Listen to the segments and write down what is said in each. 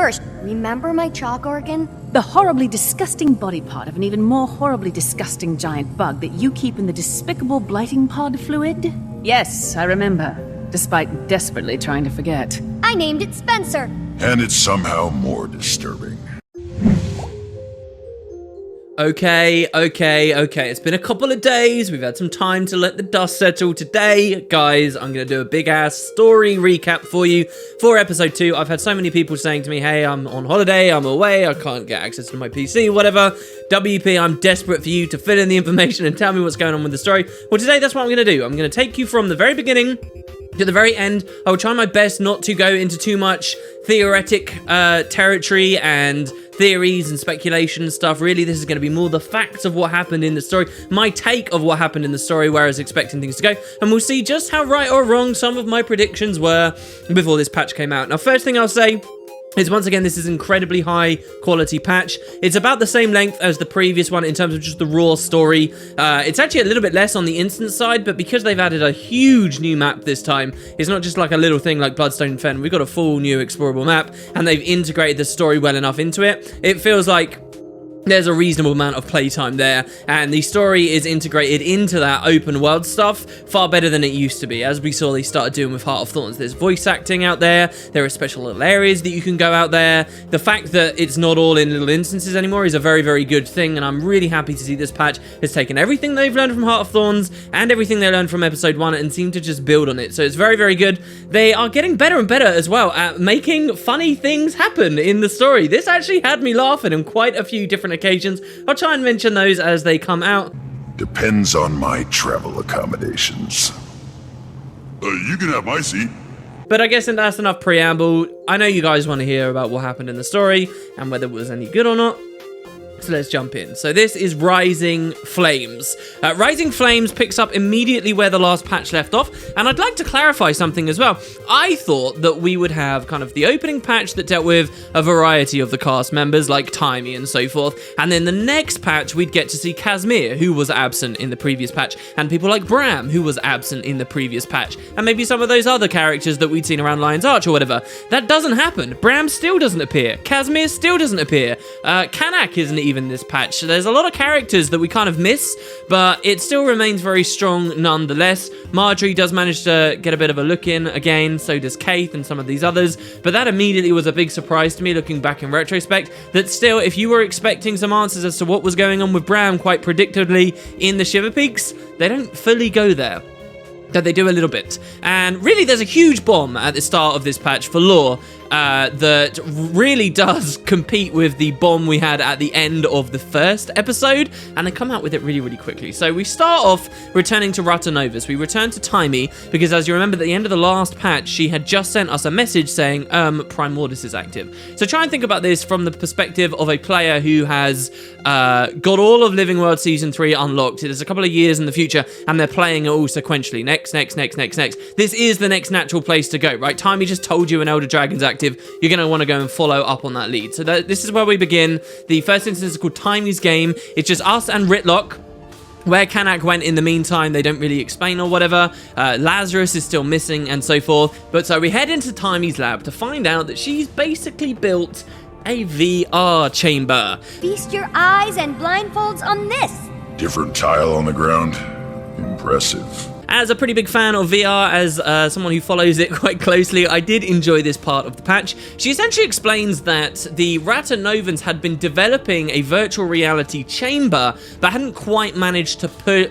First, remember my chalk organ? The horribly disgusting body part of an even more horribly disgusting giant bug that you keep in the despicable blighting pod fluid? Yes, I remember, despite desperately trying to forget. I named it Spencer. And it's somehow more disturbing. Okay. It's been a couple of days. We've had some time to let the dust settle. Today, guys, I'm going to do a big-ass story recap for you for episode 2. I've had so many people saying to me, hey, I'm on holiday, I'm away, I can't get access to my PC, whatever. WP, I'm desperate for you to fill in the information and tell me what's going on with the story. Well, today, that's what I'm going to do. I'm going to take you from the very beginning to the very end. I will try my best not to go into too much theoretic territory and theories and speculation and stuff. Really, this is going to be more the facts of what happened in the story, my take of what happened in the story, where I was expecting things to go, and we'll see just how right or wrong some of my predictions were before this patch came out. Now, first thing I'll say is, once again, this is an incredibly high quality patch. It's about the same length as the previous one in terms of just the raw story. It's actually a little bit less on the instant side, but because they've added a huge new map this time, it's not just like a little thing like Bloodstone Fen. We've got a full new explorable map, and they've integrated the story well enough into it. It feels like there's a reasonable amount of playtime there, and the story is integrated into that open world stuff far better than it used to be. As we saw, they started doing with Heart of Thorns. There's voice acting out there. There are special little areas that you can go out there. The fact that it's not all in little instances anymore is a very, very good thing, and I'm really happy to see this patch has taken everything they've learned from Heart of Thorns and everything they learned from episode 1 and seem to just build on it. So it's very, very good. They are getting better and better as well at making funny things happen in the story. This actually had me laughing on quite a few different occasions. I'll try and mention those as they come out. Depends on my travel accommodations. You can have my seat. But I guess that's enough preamble. I know you guys want to hear about what happened in the story and whether it was any good or not. So let's jump in. So this is Rising Flames. Rising Flames picks up immediately where the last patch left off, and I'd like to clarify something as well. I thought that we would have kind of the opening patch that dealt with a variety of the cast members like Taimi and so forth, and then the next patch we'd get to see Casimir, who was absent in the previous patch, and people like Bram, who was absent in the previous patch, and maybe some of those other characters that we'd seen around Lion's Arch or whatever. That doesn't happen. Bram still doesn't appear. Casimir still doesn't appear. Kanak isn't even this patch. There's a lot of characters that we kind of miss, but it still remains very strong nonetheless. Marjorie does manage to get a bit of a look in again, so does Keith and some of these others, but that immediately was a big surprise to me looking back in retrospect, that still, if you were expecting some answers as to what was going on with Bram quite predictably in the Shiver Peaks, they don't fully go there. That they do a little bit. And really, there's a huge bomb at the start of this patch for lore that really does compete with the bomb we had at the end of the first episode, and they come out with it really, really quickly. So we start off returning to Rytlock. We return to Taimi, because as you remember, at the end of the last patch, she had just sent us a message saying, Prime Mortis is active. So try and think about this from the perspective of a player who has got all of Living World Season 3 unlocked. It is a couple of years in the future, and they're playing it all sequentially. Next. This is the next natural place to go, right? Taimi just told you an Elder Dragon's active. You're going to want to go and follow up on that lead. So this is where we begin. The first instance is called Taimi's Game. It's just us and Rytlock. Where Kanak went in the meantime, they don't really explain or whatever. Lazarus is still missing and so forth. But so we head into Taimi's lab to find out that she's basically built a VR chamber. Feast your eyes and blindfolds on this. Different tile on the ground. Impressive. As a pretty big fan of VR, as someone who follows it quite closely, I did enjoy this part of the patch. She essentially explains that the Ratanovans had been developing a virtual reality chamber, but hadn't quite managed to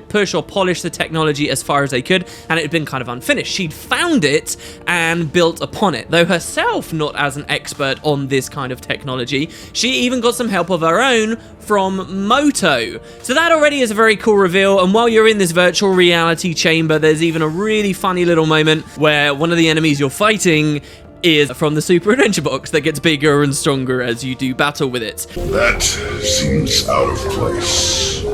push or polish the technology as far as they could, and it had been kind of unfinished. She'd found it and built upon it, though herself not as an expert on this kind of technology. She even got some help of her own from Moto. So that already is a very cool reveal, and while you're in this virtual reality chamber, there's even a really funny little moment where one of the enemies you're fighting is from the Super Adventure Box that gets bigger and stronger as you do battle with it. That seems out of place.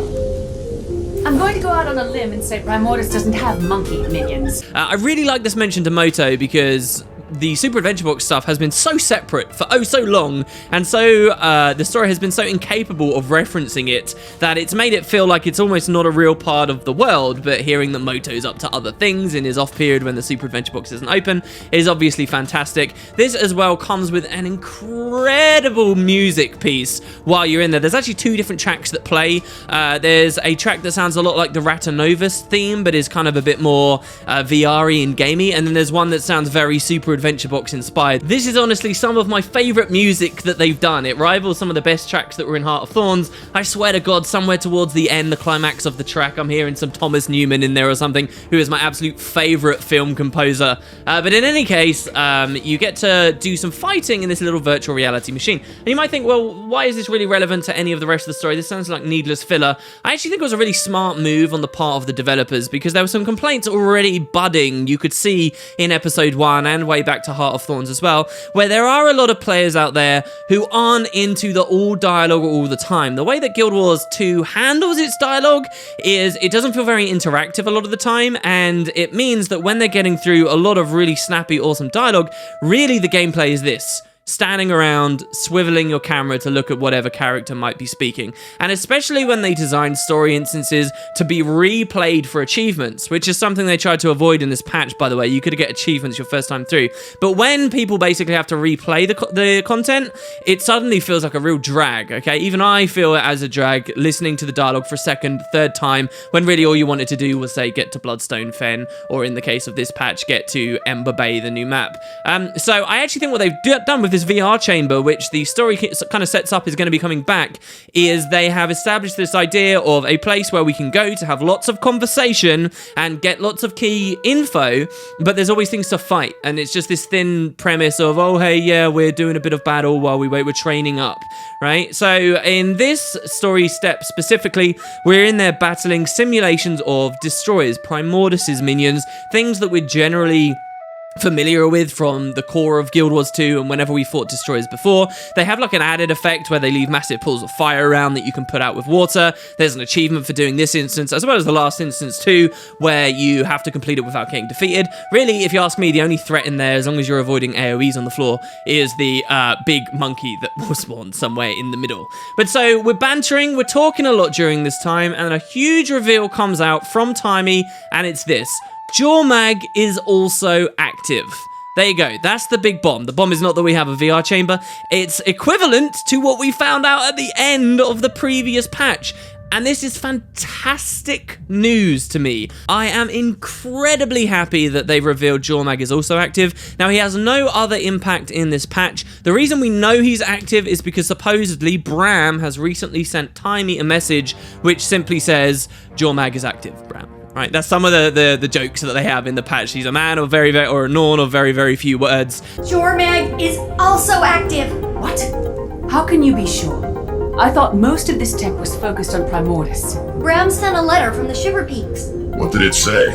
I'm going to go out on a limb and say Prime Mortis doesn't have monkey minions. I really like this mention to Moto because the Super Adventure Box stuff has been so separate for so long, and so the story has been so incapable of referencing it that it's made it feel like it's almost not a real part of the world. But hearing that Moto's up to other things in his off period when the Super Adventure Box isn't open is obviously fantastic. This as well comes with an incredible music piece while you're in there. There's actually 2 different tracks that play. There's a track that sounds a lot like the Ratanovus theme, but is kind of a bit more VR-y and gamey, and then there's one that sounds very Super Adventure Box inspired. This is honestly some of my favourite music that they've done. It rivals some of the best tracks that were in Heart of Thorns. I swear to God, somewhere towards the end, the climax of the track, I'm hearing some Thomas Newman in there or something, who is my absolute favourite film composer. But in any case, you get to do some fighting in this little virtual reality machine. And you might think, well, why is this really relevant to any of the rest of the story? This sounds like needless filler. I actually think it was a really smart move on the part of the developers, because there were some complaints already budding, you could see in episode 1 and way back to Heart of Thorns as well, where there are a lot of players out there who aren't into the all dialogue all the time. The way that Guild Wars 2 handles its dialogue is it doesn't feel very interactive a lot of the time, and it means that when they're getting through a lot of really snappy, awesome dialogue, really the gameplay is this: standing around, swiveling your camera to look at whatever character might be speaking. And especially when they designed story instances to be replayed for achievements, which is something they tried to avoid in this patch, by the way. You could get achievements your first time through. But when people basically have to replay the content, it suddenly feels like a real drag, okay? Even I feel it as a drag, listening to the dialogue for a second, third time, when really all you wanted to do was, say, get to Bloodstone Fen, or in the case of this patch, get to Ember Bay, the new map. So I actually think what they've done with this VR chamber, which the story kind of sets up is going to be coming back, is they have established this idea of a place where we can go to have lots of conversation and get lots of key info, but there's always things to fight, and it's just this thin premise of, oh hey, yeah, we're doing a bit of battle while we wait, we're training up, right? So in this story step specifically, we're in there battling simulations of destroyers, Primordus's minions, things that we're generally familiar with from the core of Guild Wars 2 and whenever we fought destroyers before. They have like an added effect where they leave massive pools of fire around that you can put out with water. There's an achievement for doing this instance, as well as the last instance too, where you have to complete it without getting defeated. Really, if you ask me, the only threat in there, as long as you're avoiding AoEs on the floor, is the big monkey that will spawn somewhere in the middle. But so we're bantering, we're talking a lot during this time, and a huge reveal comes out from Taimi, and it's this: Jormag is also active. There you go. That's the big bomb. The bomb is not that we have a VR chamber. It's equivalent to what we found out at the end of the previous patch. And this is fantastic news to me. I am incredibly happy that they've revealed Jormag is also active. Now, he has no other impact in this patch. The reason we know he's active is because supposedly Bram has recently sent Taimi a message which simply says, Jormag is active, Bram. Right, that's some of the jokes that they have in the patch. He's a man of or a Norn of very, very few words. Jormag is also active. What? How can you be sure? I thought most of this tech was focused on Primordus. Bram sent a letter from the Shiver Peaks. What did it say?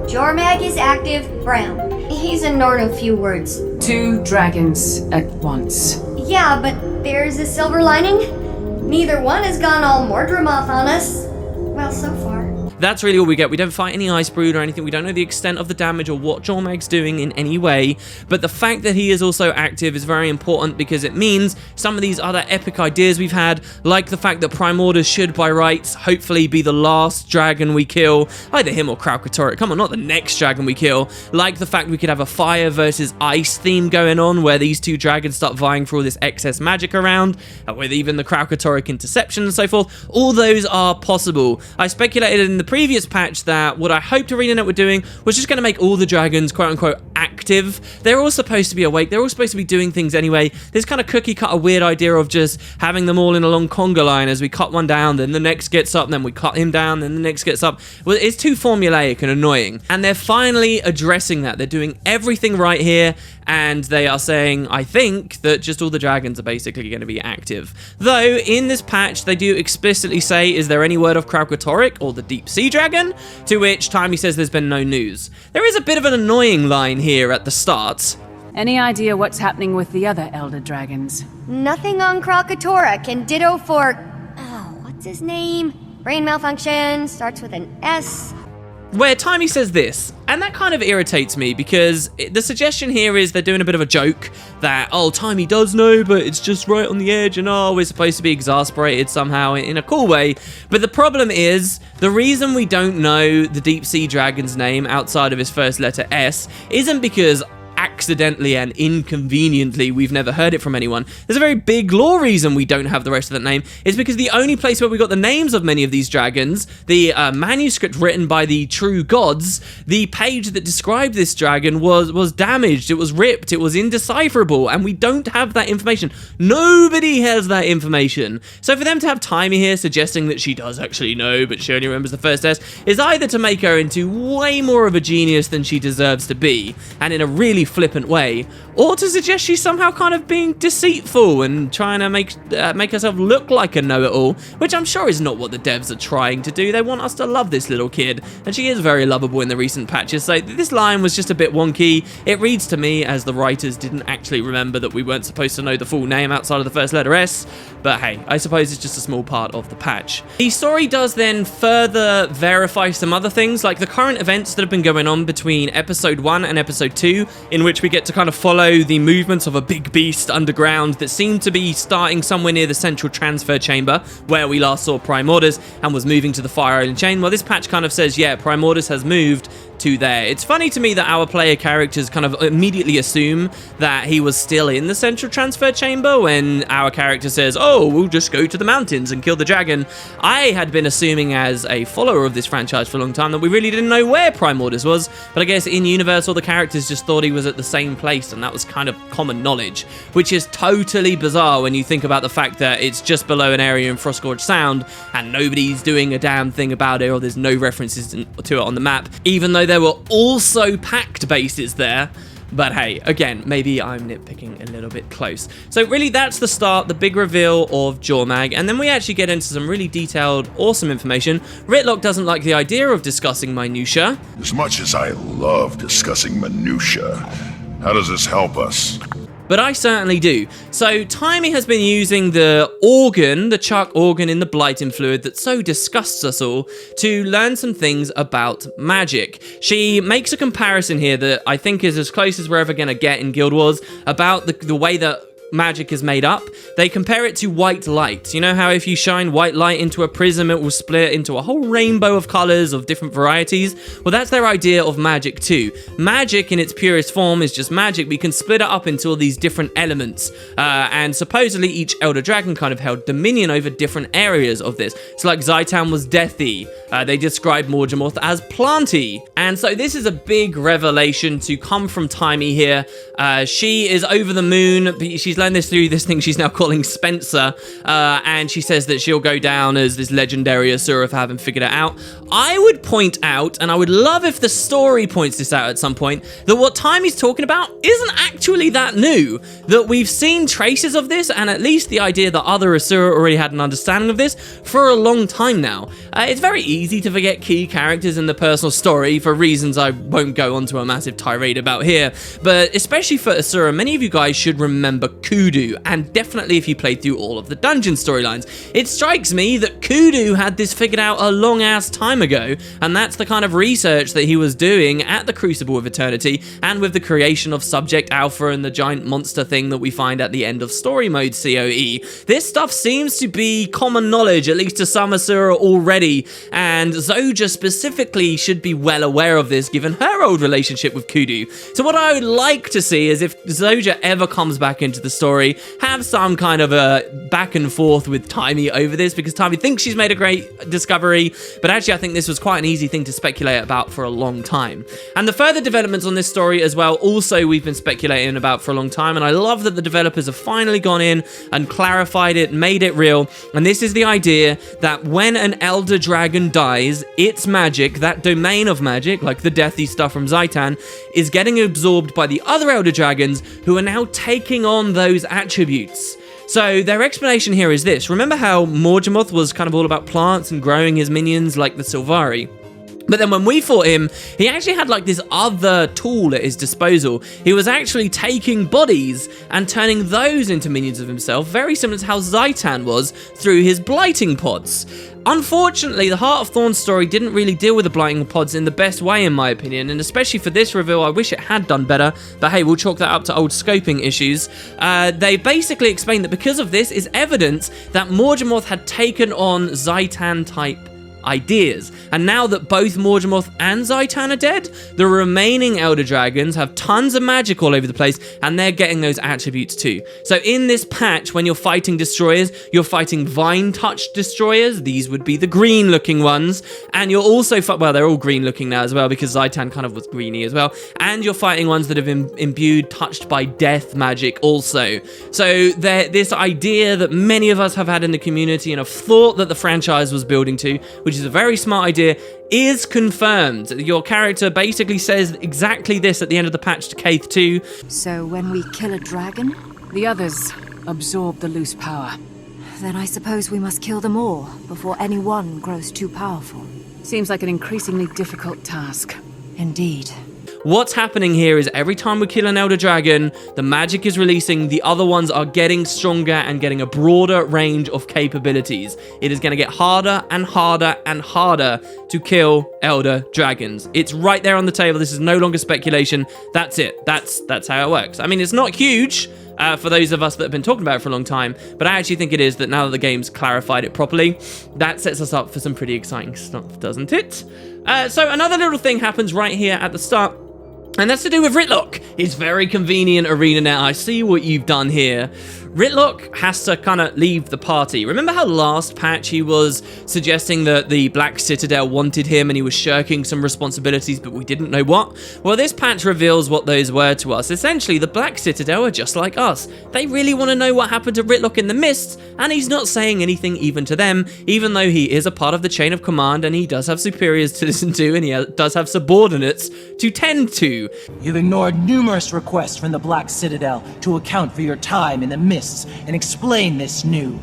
Jormag is active, Bram. He's a Norn of few words. 2 dragons at once. Yeah, but there's a silver lining. Neither one has gone all Mordremoth on us. Well, so far. That's really all we get. We don't fight any Ice Brood or anything. We don't know the extent of the damage or what Jormag's doing in any way. But the fact that he is also active is very important, because it means some of these other epic ideas we've had, like the fact that Primordus should, by rights, hopefully be the last dragon we kill. Either him or Kralkatorrik. Come on, not the next dragon we kill. Like the fact we could have a fire versus ice theme going on, where these 2 dragons start vying for all this excess magic around, with even the Kralkatorrik interception and so forth. All those are possible. I speculated in the previous patch that what I hoped ArenaNet were doing was just going to make all the dragons quote-unquote active. They're all supposed to be awake. They're all supposed to be doing things anyway. This kind of cookie-cutter weird idea of just having them all in a long conga line as we cut one down, then the next gets up, then we cut him down, then the next gets up. Well, it's too formulaic and annoying. And they're finally addressing that. They're doing everything right here, and they are saying, I think, that just all the dragons are basically going to be active. Though, in this patch, they do explicitly say, is there any word of Kralkatorrik or the Deep Sea Dragon? To which Taimi says there's been no news. There is a bit of an annoying line here at the start. Any idea what's happening with the other Elder Dragons? Nothing on Kralkatorrik, and ditto for... Oh, what's his name? Brain malfunction, starts with an S. where Taimi says this, and that kind of irritates me because the suggestion here is they're doing a bit of a joke that, oh, Taimi does know, but it's just right on the edge, and oh, we're supposed to be exasperated somehow in a cool way. But the problem is, the reason we don't know the deep sea dragon's name outside of his first letter S isn't because accidentally and inconveniently we've never heard it from anyone. There's a very big lore reason we don't have the rest of that name. It's because the only place where we got the names of many of these dragons, the manuscript written by the true gods, the page that described this dragon was damaged, it was ripped, it was indecipherable, and we don't have that information. Nobody has that information. So for them to have Taimi here suggesting that she does actually know, but she only remembers the first S, is either to make her into way more of a genius than she deserves to be, and in a really flippant way, or to suggest she's somehow kind of being deceitful and trying to make herself look like a know-it-all, which I'm sure is not what the devs are trying to do. They want us to love this little kid, and she is very lovable in the recent patches, so this line was just a bit wonky. It reads to me as the writers didn't actually remember that we weren't supposed to know the full name outside of the first letter S, but hey, I suppose it's just a small part of the patch. The story does then further verify some other things, like the current events that have been going on between episode 1 and episode 2, in which we get to kind of follow the movements of a big beast underground that seemed to be starting somewhere near the central transfer chamber where we last saw Primordus and was moving to the Fire Island chain. Well, this patch kind of says, yeah, Primordus has moved to there. It's funny to me that our player characters kind of immediately assume that he was still in the central transfer chamber when our character says, oh, we'll just go to the mountains and kill the dragon. I had been assuming as a follower of this franchise for a long time that we really didn't know where Primordus was, but I guess in universe all the characters just thought he was at the same place, and that was kind of common knowledge, which is totally bizarre when you think about the fact that it's just below an area in Frostgorge Sound and nobody's doing a damn thing about it, or there's no references to it on the map, even though there were also packed bases there. But hey, again, maybe I'm nitpicking a little bit close. So really that's the start, the big reveal of Jormag, and then we actually get into some really detailed, awesome information. Rytlock doesn't like the idea of discussing minutia. As much as I love discussing minutia, how does this help us? But I certainly do. So Taimi has been using the organ, the Chuck organ in the Blighting fluid that so disgusts us all, to learn some things about magic. She makes a comparison here that I think is as close as we're ever going to get in Guild Wars about the way that magic is made up. They compare it to white light. You know how if you shine white light into a prism, it will split into a whole rainbow of colors of different varieties? Well, that's their idea of magic too. Magic in its purest form is just magic, but you can split it up into all these different elements. And supposedly each Elder Dragon kind of held dominion over different areas of this. So like Zaitan was deathy. They described Morgemoth as planty. And so this is a big revelation to come from Taimi here. She is over the moon. She's learned this through this thing she's now calling Spencer, and she says that she'll go down as this legendary Asura for having figured it out. I would point out, and I would love if the story points this out at some point, that what Taimi's talking about isn't actually that new, that we've seen traces of this, and at least the idea that other Asura already had an understanding of this for a long time now. It's very easy to forget key characters in the personal story for reasons I won't go onto a massive tirade about here, but especially for Asura, many of you guys should remember Kudu, and definitely if you played through all of the dungeon storylines. It strikes me that Kudu had this figured out a long ass time ago, and that's the kind of research that he was doing at the Crucible of Eternity, and with the creation of Subject Alpha and the giant monster thing that we find at the end of story mode COE. This stuff seems to be common knowledge, at least to some Asura already, and Zoja specifically should be well aware of this given her old relationship with Kudu. So what I would like to see is if Zoja ever comes back into the story, have some kind of a back and forth with Taimi over this, because Taimi thinks she's made a great discovery, but actually I think this was quite an easy thing to speculate about for a long time. And the further developments on this story as well, also we've been speculating about for a long time, and I love that the developers have finally gone in and clarified it, made it real, and this is the idea that when an Elder Dragon dies, its magic, that domain of magic, like the deathy stuff from Zaitan, is getting absorbed by the other Elder Dragons who are now taking on those attributes. So their explanation here is this. Remember how Morgemoth was kind of all about plants and growing his minions like the Sylvari? But then when we fought him, he actually had like this other tool at his disposal. He was actually taking bodies and turning those into minions of himself, very similar to how Zaitan was through his blighting pods. Unfortunately, the Heart of Thorns story didn't really deal with the blighting pods in the best way, in my opinion, and especially for this reveal, I wish it had done better, but hey, we'll chalk that up to old scoping issues. They basically explained that because of this is evidence that Morgemoth had taken on Zaitan-type ideas, and now that both Morgemoth and Zaitan are dead, the remaining Elder Dragons have tons of magic all over the place, and they're getting those attributes too. So in this patch, when you're fighting destroyers, you're fighting vine-touched destroyers. These would be the green-looking ones, and you're also well, they're all green-looking now as well, because Zaitan kind of was greeny as well, and you're fighting ones that have been imbued, touched by death magic also. So this idea that many of us have had in the community and have thought that the franchise was building to, which is a very smart idea, is confirmed. Your character basically says exactly this at the end of the patch to Kaith 2. So when we kill a dragon, The others absorb the loose power. then I suppose we must kill them all before any one grows too powerful. Seems like an increasingly difficult task. Indeed. What's happening here is every time we kill an Elder Dragon, the magic is releasing, the other ones are getting stronger and getting a broader range of capabilities. It is going to get harder and harder and harder to kill Elder Dragons. It's right there on the table. This is no longer speculation. That's it. That's how it works. I mean, it's not huge for those of us that have been talking about it for a long time, but I actually think it is that now that the game's clarified it properly, that sets us up for some pretty exciting stuff, doesn't it? So another little thing happens right here at the start, and that's to do with Rytlock. His very convenient arena net. I see what you've done here. Rytlock has to kind of leave the party. Remember how last patch he was suggesting that the Black Citadel wanted him and he was shirking some responsibilities, but we didn't know what? Well, this patch reveals what those were to us. Essentially, the Black Citadel are just like us. They really want to know what happened to Rytlock in the Mists, and he's not saying anything even to them, even though he is a part of the chain of command and he does have superiors to listen to and he does have subordinates to tend to. You've ignored numerous requests from the Black Citadel to account for your time in the Mists and explain this new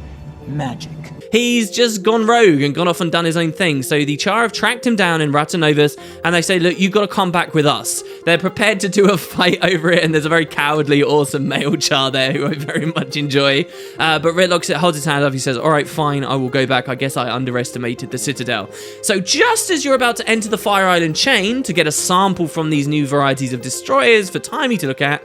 magic. He's just gone rogue and gone off and done his own thing. So the Char have tracked him down in Ratanovus and they say, look, you've got to come back with us. They're prepared to do a fight over it, and there's a very cowardly, awesome male Char there who I very much enjoy. But Rytlock holds his hand up. He says, all right, fine, I will go back. I guess I underestimated the Citadel. So just as you're about to enter the Fire Island chain to get a sample from these new varieties of destroyers for Taimi to look at,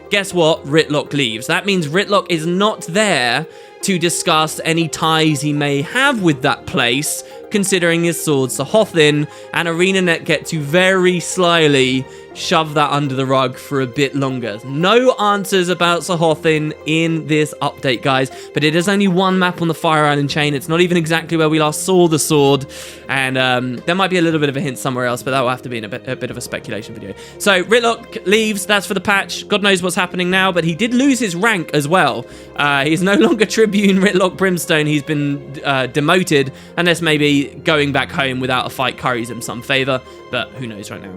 guess what? Rytlock leaves. That means Rytlock is not there to discuss any ties he may have with that place, considering his sword Sahothin, and ArenaNet get to very slyly shove that under the rug for a bit longer. No answers about Sahothin in this update, guys, but it is only one map on the Fire Island chain. It's not even exactly where we last saw the sword, and there might be a little bit of a hint somewhere else, but that will have to be in a bit of a speculation video. So Rytlock leaves. That's for the patch. God knows what's happening now, but he did lose his rank as well. He's no longer Tribune Rytlock Brimstone. He's been demoted, unless maybe going back home without a fight curries him some favor, but who knows right now.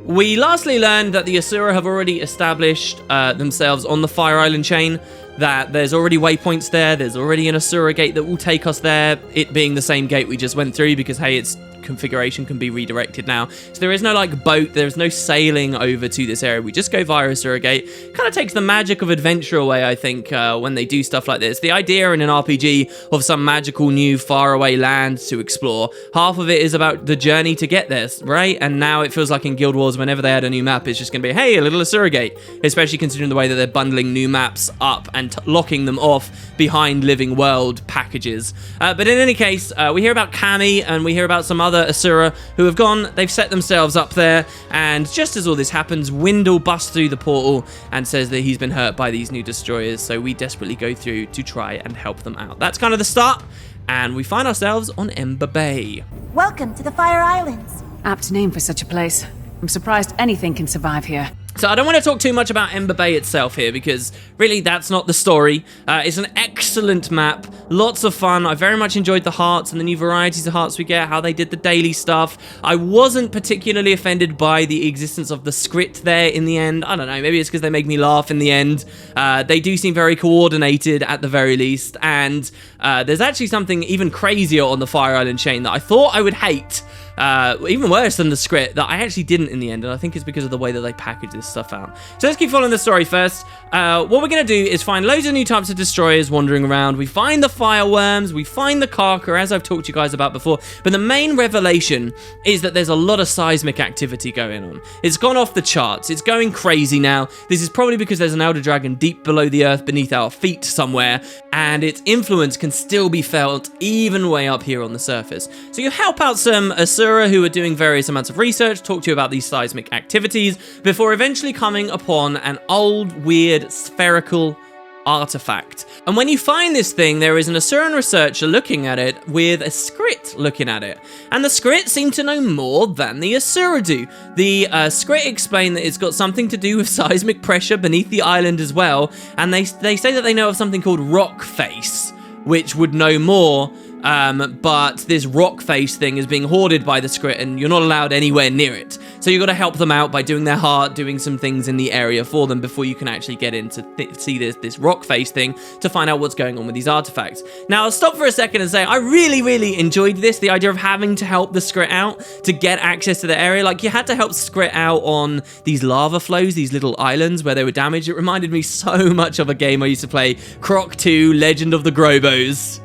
We lastly learned that the Asura have already established themselves on the Fire Island chain, that there's already waypoints there, there's already an Asura gate that will take us there, it being the same gate we just went through, because hey, its configuration can be redirected now. So there is no like boat, there's no sailing over to this area, we just go via Asura gate. Kind of takes the magic of adventure away, I think, when they do stuff like this. The idea in an RPG of some magical new faraway land to explore, half of it is about the journey to get there, right? And now it feels like in Guild Wars, whenever they add a new map, it's just going to be, hey, a little Asura gate, especially considering the way that they're bundling new maps up and locking them off behind Living World packages. But in any case, we hear about Kami and we hear about some other Asura who have gone, they've set themselves up there, and just as all this happens, Wendell busts through the portal and says that he's been hurt by these new destroyers, so we desperately go through to try and help them out. That's kind of the start, and we find ourselves on Ember Bay. Welcome to the Fire Islands. Apt name for such a place. I'm surprised anything can survive here. So I don't want to talk too much about Ember Bay itself here, because really that's not the story. It's an excellent map, lots of fun. I very much enjoyed the hearts and the new varieties of hearts we get, how they did the daily stuff. I wasn't particularly offended by the existence of the script there in the end. I don't know, maybe it's because they make me laugh in the end. They do seem very coordinated at the very least, and there's actually something even crazier on the Fire Island chain that I thought I would hate, even worse than the script, that I actually didn't in the end, and I think it's because of the way that they package this stuff out. So let's keep following the story first. What we're going to do is find loads of new types of destroyers wandering around. We find the fireworms, we find the Karka, as I've talked to you guys about before, but the main revelation is that there's a lot of seismic activity going on. It's gone off the charts. It's going crazy now. This is probably because there's an Elder Dragon deep below the earth beneath our feet somewhere, and its influence can still be felt even way up here on the surface. So you help out some Asura who are doing various amounts of research, talk to you about these seismic activities, before eventually coming upon an old, weird, spherical artifact. And when you find this thing, there is an Asuran researcher looking at it with a Skrit looking at it. And the Skrit seem to know more than the Asura do. The Skrit explain that it's got something to do with seismic pressure beneath the island as well. And they say that they know of something called rock face, which would know more. But this rock face thing is being hoarded by the Skrit and you're not allowed anywhere near it. So you've got to help them out by doing their heart, doing some things in the area for them before you can actually get in to see this rock face thing to find out what's going on with these artifacts. Now, I'll stop for a second and say I really enjoyed this, the idea of having to help the Skrit out to get access to the area. Like, you had to help Skrit out on these lava flows, these little islands where they were damaged. It reminded me so much of a game I used to play, Croc 2, Legend of the Grobos.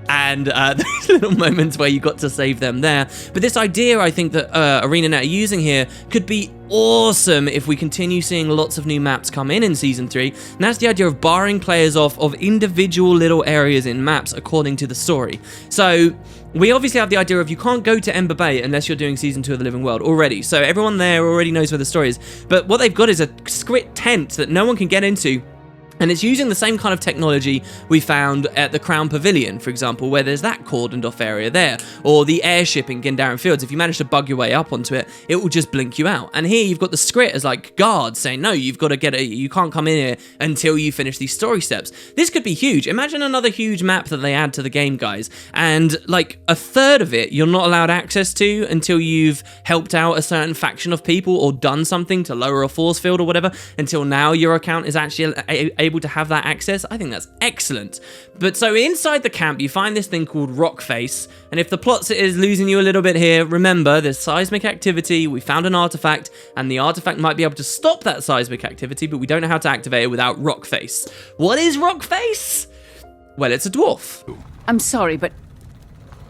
And those little moments where you got to save them there. But this idea, I think, that ArenaNet are using here could be awesome if we continue seeing lots of new maps come in Season 3. And that's the idea of barring players off of individual little areas in maps according to the story. So we obviously have the idea of you can't go to Ember Bay unless you're doing Season 2 of the Living World already. So everyone there already knows where the story is. But what they've got is a Skrit tent that no one can get into. And it's using the same kind of technology we found at the Crown Pavilion, for example, where there's that cordoned off area there. Or the airship in Gindaren Fields. If you manage to bug your way up onto it, it will just blink you out. And here you've got the Skrit as like guards saying, no, you've got to get it. You can't come in here until you finish these story steps. This could be huge. Imagine another huge map that they add to the game, guys. And like a third of it, you're not allowed access to until you've helped out a certain faction of people or done something to lower a force field or whatever. Until now, your account is actually able to have that access. I think that's excellent. But so inside the camp, you find this thing called Rock Face, and if the plot is losing you a little bit here, remember there's seismic activity, we found an artifact, and the artifact might be able to stop that seismic activity, but we don't know how to activate it without Rock Face. What is Rock Face? Well, it's a dwarf. I'm sorry, but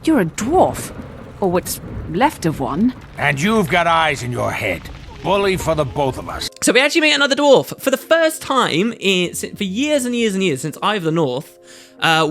you're a dwarf. Or what's left of one. And you've got eyes in your head. Bully for the both of us. So we actually meet another dwarf. For the first time for years and years and years since Eye of the North,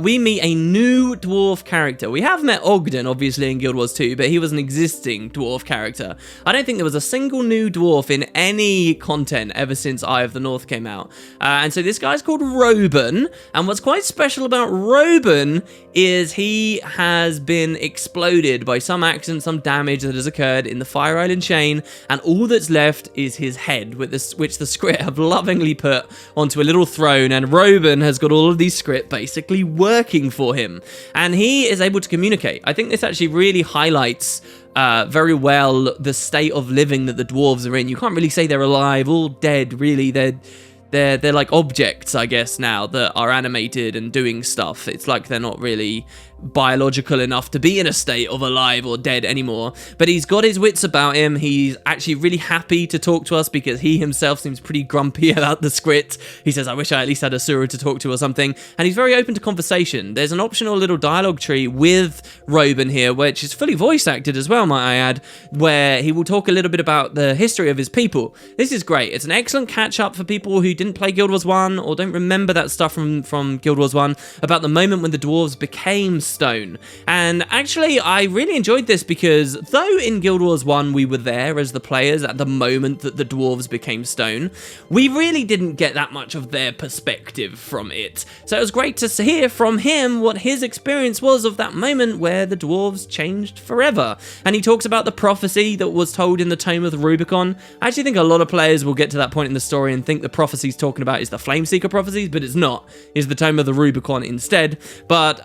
we meet a new dwarf character. We have met Ogden, obviously, in Guild Wars 2, but he was an existing dwarf character. I don't think there was a single new dwarf in any content ever since Eye of the North came out. And so this guy's called Roban, and what's quite special about Roban is he has been exploded by some accident, some damage that has occurred in the Fire Island chain, and all that's left is his head, which the Skrit have lovingly put onto a little throne, and Roban has got all of these Skrit basically working for him, and he is able to communicate. I think this actually really highlights very well the state of living that the dwarves are in. You can't really say they're alive, all dead, really. They're like objects, I guess, now that are animated and doing stuff. It's like they're not really biological enough to be in a state of alive or dead anymore. But he's got his wits about him. He's actually really happy to talk to us because he himself seems pretty grumpy about the Skrit. He says, I wish I at least had Asura to talk to or something. And he's very open to conversation. There's an optional little dialogue tree with Roban here, which is fully voice acted as well, might I add, where he will talk a little bit about the history of his people. This is great. It's an excellent catch-up for people who didn't play Guild Wars 1 or don't remember that stuff from Guild Wars 1 about the moment when the dwarves became stone. And actually, I really enjoyed this because though in Guild Wars 1 we were there as the players at the moment that the dwarves became stone, we really didn't get that much of their perspective from it. So it was great to hear from him what his experience was of that moment where the dwarves changed forever. And he talks about the prophecy that was told in the Tome of the Rubicon. I actually think a lot of players will get to that point in the story and think the prophecy he's talking about is the Flameseeker prophecies, but it's not. It's the Tome of the Rubicon instead. But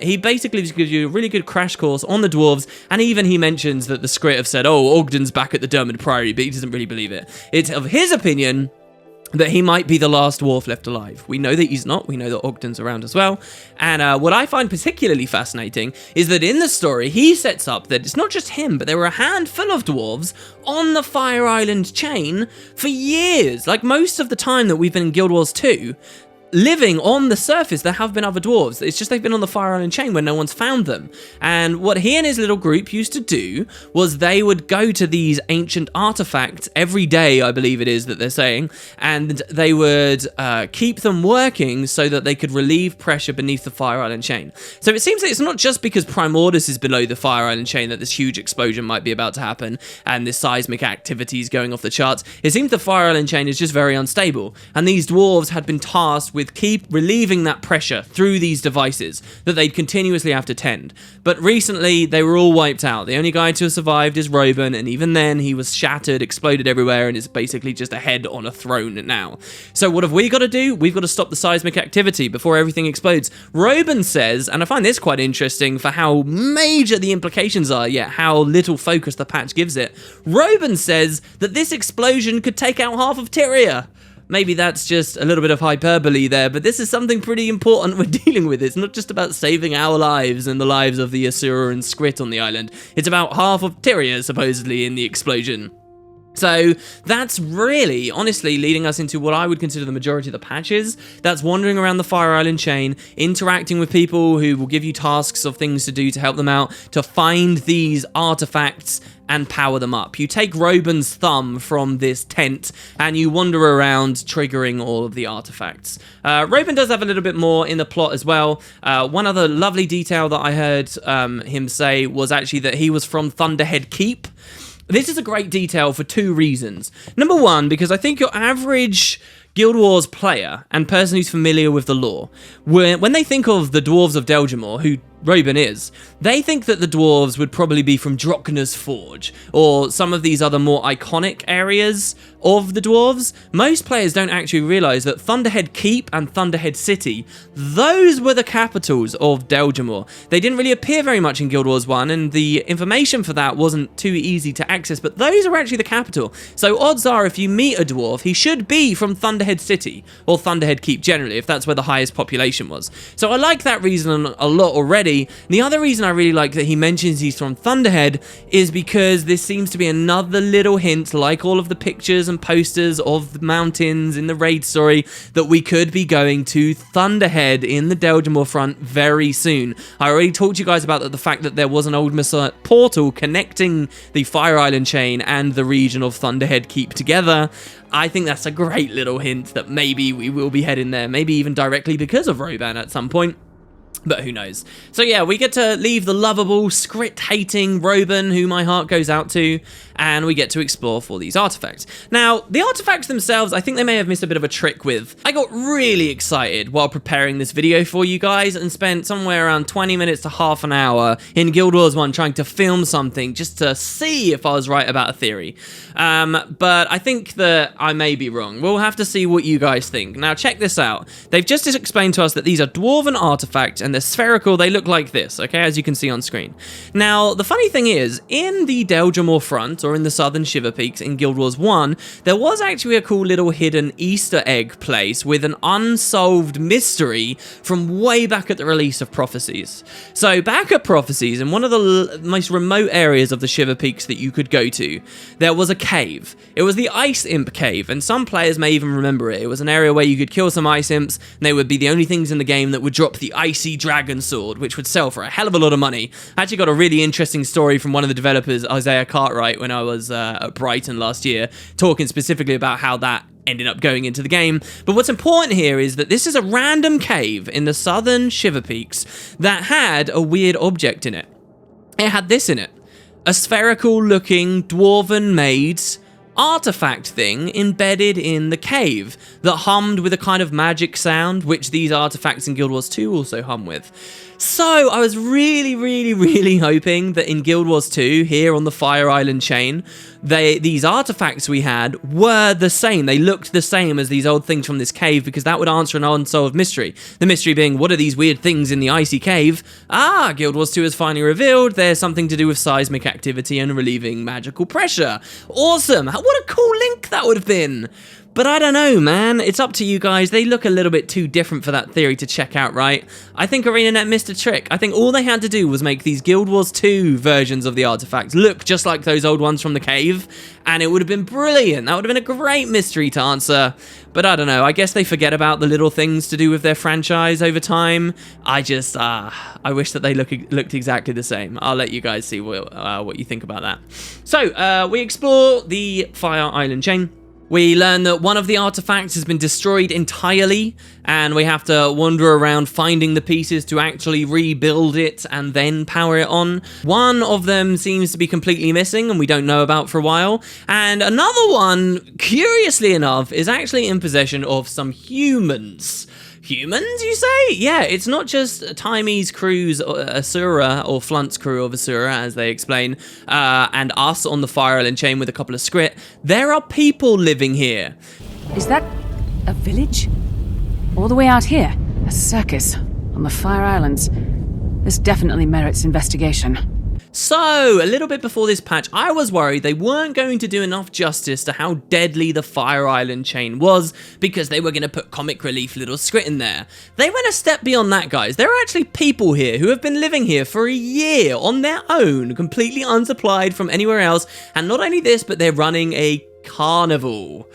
he basically just gives you a really good crash course on the dwarves, and even he mentions that the Skrit have said, oh, Ogden's back at the Dermot Priory, but he doesn't really believe it. It's of his opinion that he might be the last dwarf left alive. We know that he's not. We know that Ogden's around as well. And what I find particularly fascinating is that in the story, he sets up that it's not just him, but there were a handful of dwarves on the Fire Island chain for years. Like most of the time that we've been in Guild Wars 2, living on the surface, there have been other dwarves. It's just they've been on the Fire Island chain where no one's found them. And what he and his little group used to do was they would go to these ancient artifacts every day, I believe it is that they're saying, and they would keep them working so that they could relieve pressure beneath the Fire Island chain. So it seems that it's not just because Primordus is below the Fire Island chain that this huge explosion might be about to happen and this seismic activity is going off the charts. It seems the Fire Island chain is just very unstable, and these dwarves had been tasked with keep relieving that pressure through these devices that they'd continuously have to tend. But recently, they were all wiped out. The only guy to have survived is Roban, and even then, he was shattered, exploded everywhere, and is basically just a head on a throne now. So what have we got to do? We've got to stop the seismic activity before everything explodes. Roban says, and I find this quite interesting for how major the implications are, yet how little focus the patch gives it. Roban says that this explosion could take out half of Tyria. Maybe that's just a little bit of hyperbole there, but this is something pretty important we're dealing with. It's not just about saving our lives and the lives of the Asura and Skrit on the island. It's about half of Tyria, supposedly, in the explosion. So that's really, honestly, leading us into what I would consider the majority of the patches. That's wandering around the Fire Island chain, interacting with people who will give you tasks of things to do to help them out, to find these artifacts and power them up. You take Roban's thumb from this tent and you wander around triggering all of the artifacts. Roban does have a little bit more in the plot as well. One other lovely detail that I heard him say was actually that he was from Thunderhead Keep. This is a great detail for two reasons. Number one, because I think your average Guild Wars player and person who's familiar with the lore, when they think of the dwarves of Deljamor, who Roban is, they think that the dwarves would probably be from Drokna's Forge, or some of these other more iconic areas of the dwarves. Most players don't actually realise that Thunderhead Keep and Thunderhead City, those were the capitals of Deljamor. They didn't really appear very much in Guild Wars 1, and the information for that wasn't too easy to access, but those are actually the capital. So odds are, if you meet a dwarf, he should be from Thunderhead City, or Thunderhead Keep generally, if that's where the highest population was. So I like that reason a lot already. The other reason I really like that he mentions he's from Thunderhead is because this seems to be another little hint, like all of the pictures and posters of the mountains in the raid story, that we could be going to Thunderhead in the Deljamor front very soon. I already talked to you guys about the fact that there was an old Mursaat portal connecting the Fire Island chain and the region of Thunderhead Keep together. I think that's a great little hint that maybe we will be heading there, maybe even directly because of Roban at some point. But who knows? So yeah, we get to leave the lovable, Skrit-hating Roban, who my heart goes out to, and we get to explore for these artifacts. Now, the artifacts themselves, I think they may have missed a bit of a trick with. I got really excited while preparing this video for you guys and spent somewhere around 20 minutes to half an hour in Guild Wars 1 trying to film something just to see if I was right about a theory. But I think that I may be wrong. We'll have to see what you guys think. Now, check this out. They've just explained to us that these are dwarven artifacts and they're spherical. They look like this, okay, as you can see on screen. Now, the funny thing is, in the Deljamor front, or in the southern Shiver Peaks in Guild Wars 1, there was actually a cool little hidden Easter egg place with an unsolved mystery from way back at the release of Prophecies. So, back at Prophecies, in one of the most remote areas of the Shiver Peaks that you could go to, there was a cave. It was the Ice Imp Cave, and some players may even remember it. It was an area where you could kill some Ice Imps, and they would be the only things in the game that would drop the Icy Dragon Sword, which would sell for a hell of a lot of money. I actually got a really interesting story from one of the developers, Isaiah Cartwright, when I was at Brighton last year, talking specifically about how that ended up going into the game. But what's important here is that this is a random cave in the southern Shiver Peaks that had a weird object in it. It had this in it. A spherical looking dwarven made artifact thing embedded in the cave that hummed with a kind of magic sound, which these artifacts in Guild Wars 2 also hum with. So I was really hoping that in Guild Wars 2, here on the Fire Island chain, these artifacts we had were the same. They looked the same as these old things from this cave, because that would answer an unsolved mystery. The mystery being, what are these weird things in the icy cave? Ah, Guild Wars 2 has finally revealed there's something to do with seismic activity and relieving magical pressure. Awesome! What a cool link that would have been! But I don't know, man. It's up to you guys. They look a little bit too different for that theory to check out, right? I think ArenaNet missed a trick. I think all they had to do was make these Guild Wars 2 versions of the artifacts look just like those old ones from the cave, and it would have been brilliant. That would have been a great mystery to answer. But I don't know. I guess they forget about the little things to do with their franchise over time. I wish that they looked exactly the same. I'll let you guys see what you think about that. So, we explore the Fire Island chain. We learn that one of the artifacts has been destroyed entirely, and we have to wander around finding the pieces to actually rebuild it and then power it on. One of them seems to be completely missing and we don't know about for a while, and another one, curiously enough, is actually in possession of some humans. Humans, you say? Yeah, it's not just Taimi's crew's Asura, or Flunt's crew of Asura, as they explain, and us on the Fire Island chain with a couple of Skrit. There are people living here. Is that a village? All the way out here? A circus on the Fire Islands. This definitely merits investigation. So, a little bit before this patch, I was worried they weren't going to do enough justice to how deadly the Fire Island chain was, because they were going to put comic relief little Skrit in there. They went a step beyond that, guys. There are actually people here who have been living here for a year on their own, completely unsupplied from anywhere else, and not only this, but they're running a carnival.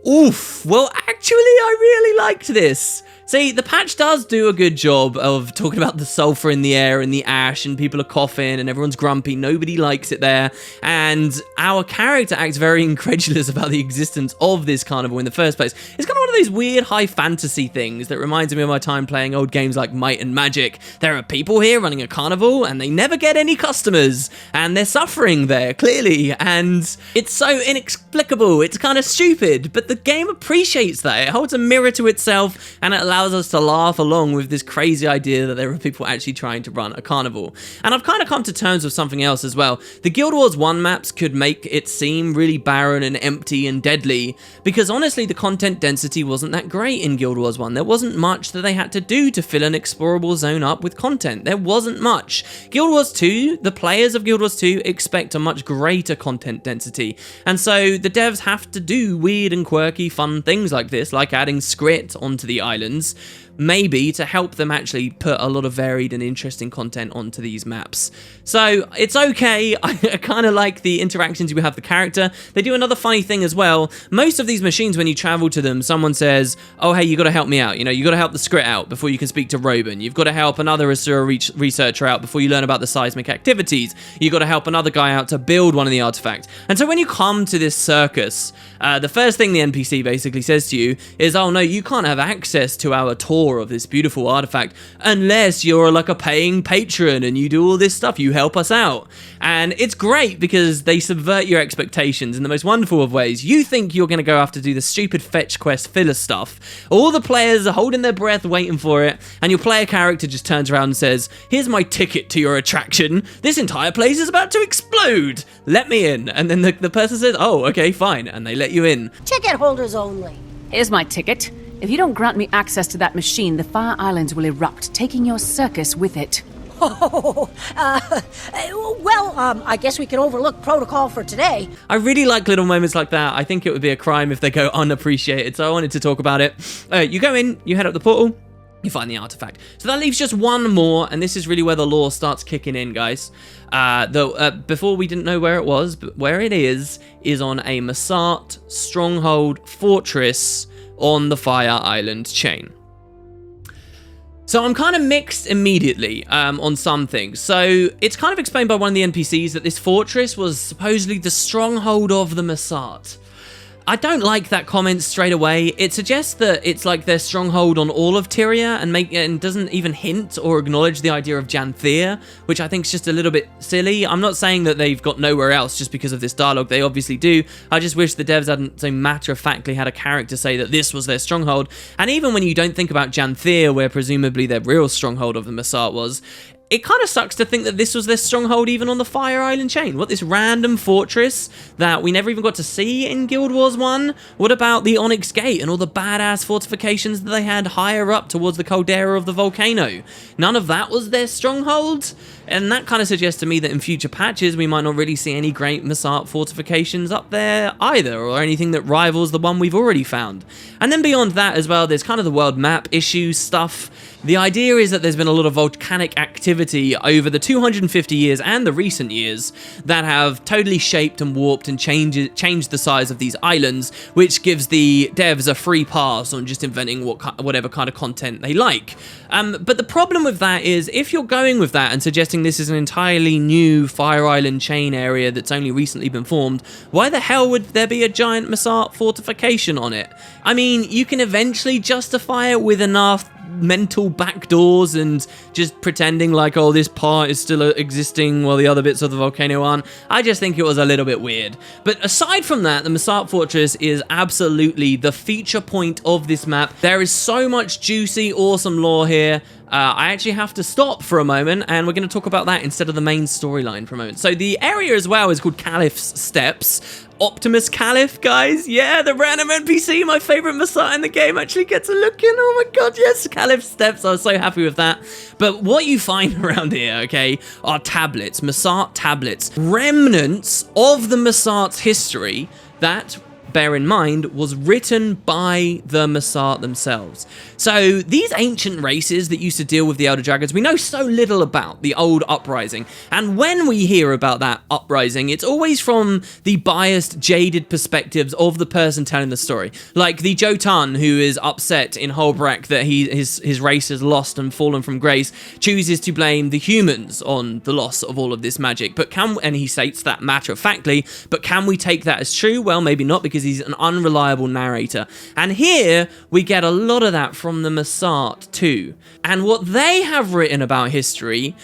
Oof, well, actually, I really liked this. See, the patch does do a good job of talking about the sulfur in the air and the ash, and people are coughing and everyone's grumpy. Nobody likes it there. And our character acts very incredulous about the existence of this carnival in the first place. It's kind of one of those weird high fantasy things that reminds me of my time playing old games like Might and Magic. There are people here running a carnival and they never get any customers, and they're suffering there, clearly. And it's so inexplicable. It's kind of stupid, but the game appreciates that. It holds a mirror to itself, and it allows us to laugh along with this crazy idea that there are people actually trying to run a carnival. And I've kind of come to terms with something else as well. The Guild Wars 1 maps could make it seem really barren and empty and deadly, because honestly the content density wasn't that great in Guild Wars 1. There wasn't much that they had to do to fill an explorable zone up with content. There wasn't much. Guild Wars 2, the players of Guild Wars 2 expect a much greater content density, and so the devs have to do weird and quirky fun things like this, like adding Skrit onto the islands, maybe to help them actually put a lot of varied and interesting content onto these maps. So it's okay. I kind of like the interactions you have with the character. They do another funny thing as well. Most of these machines, when you travel to them, someone says, oh hey, you got to help me out, you got to help the Skrit out before you can speak to Robin. You've got to help another Asura researcher out before you learn about the seismic activities. You've got to help another guy out to build one of the artifacts. And so when you come to this circus, the first thing the NPC basically says to you is, oh no, you can't have access to our tour of this beautiful artifact unless you're like a paying patron and you do all this stuff, you help us out. And it's great because they subvert your expectations in the most wonderful of ways. You think you're going to go after do the stupid fetch quest filler stuff. All the players are holding their breath waiting for it, and your player character just turns around and says, here's my ticket to your attraction. This entire place is about to explode. Let me in. And then the person says, oh, okay, fine. And they let you in. Ticket holders only. Here's my ticket. If you don't grant me access to that machine, the Fire Islands will erupt, taking your circus with it. Oh, I guess we can overlook protocol for today. I really like little moments like that. I think it would be a crime if they go unappreciated, so I wanted to talk about it. You go in, you head up the portal, you find the artifact. So that leaves just one more, and this is really where the lore starts kicking in, guys. Before we didn't know where it was, but where it is on a Mursaat stronghold fortress on the Fire Island chain. So I'm kind of mixed immediately on some things. So it's kind of explained by one of the NPCs that this fortress was supposedly the stronghold of the Mursaat. I don't like that comment straight away. It suggests that it's like their stronghold on all of Tyria and doesn't even hint or acknowledge the idea of Janthir, which I think is just a little bit silly. I'm not saying that they've got nowhere else just because of this dialogue. They obviously do. I just wish the devs hadn't so matter-of-factly had a character say that this was their stronghold. And even when you don't think about Janthir, where presumably their real stronghold of the Mursaat was, it kind of sucks to think that this was their stronghold even on the Fire Island chain. What, this random fortress that we never even got to see in Guild Wars 1? What about the Onyx Gate and all the badass fortifications that they had higher up towards the caldera of the volcano? None of that was their stronghold? And that kind of suggests to me that in future patches, we might not really see any great Mursaat fortifications up there either, or anything that rivals the one we've already found. And then beyond that as well, there's kind of the world map issue stuff. The idea is that there's been a lot of volcanic activity over the 250 years and the recent years that have totally shaped and warped and changed the size of these islands, which gives the devs a free pass on just inventing whatever kind of content they like. But the problem with that is, if you're going with that and suggesting this is an entirely new Fire Island chain area that's only recently been formed, why the hell would there be a giant Mursaat fortification on it? I mean, you can eventually justify it with enough mental backdoors and just pretending like, oh, this part is still existing while the other bits of the volcano aren't. I just think it was a little bit weird. But aside from that, the Mursaat Fortress is absolutely the feature point of this map. There is so much juicy, awesome lore here. I actually have to stop for a moment, and we're going to talk about that instead of the main storyline for a moment. So the area as well is called Caliph's Steps. Optimus Caliph, guys. Yeah, the random NPC, my favorite Mursaat in the game, actually gets a look in. Oh my god, yes, Caliph's Steps. I was so happy with that. But what you find around here, okay, are tablets, Mursaat tablets, remnants of the Mursaat's history that, bear in mind, was written by the Mursaat themselves. So these ancient races that used to deal with the Elder Dragons, we know so little about the old uprising. And when we hear about that uprising, it's always from the biased, jaded perspectives of the person telling the story. Like the Jotun, who is upset in Holbrook that his race has lost and fallen from grace, chooses to blame the humans on the loss of all of this magic. And he states that matter-of-factly, but can we take that as true? Well, maybe not, because he's an unreliable narrator. And here we get a lot of that from the Mursaat too. And what they have written about history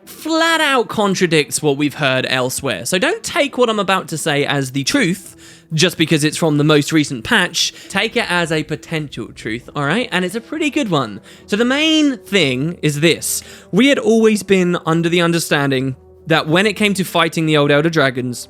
flat out contradicts what we've heard elsewhere. So don't take what I'm about to say as the truth just because it's from the most recent patch. Take it as a potential truth, all right? And it's a pretty good one. So the main thing is this. We had always been under the understanding that when it came to fighting the old Elder Dragons,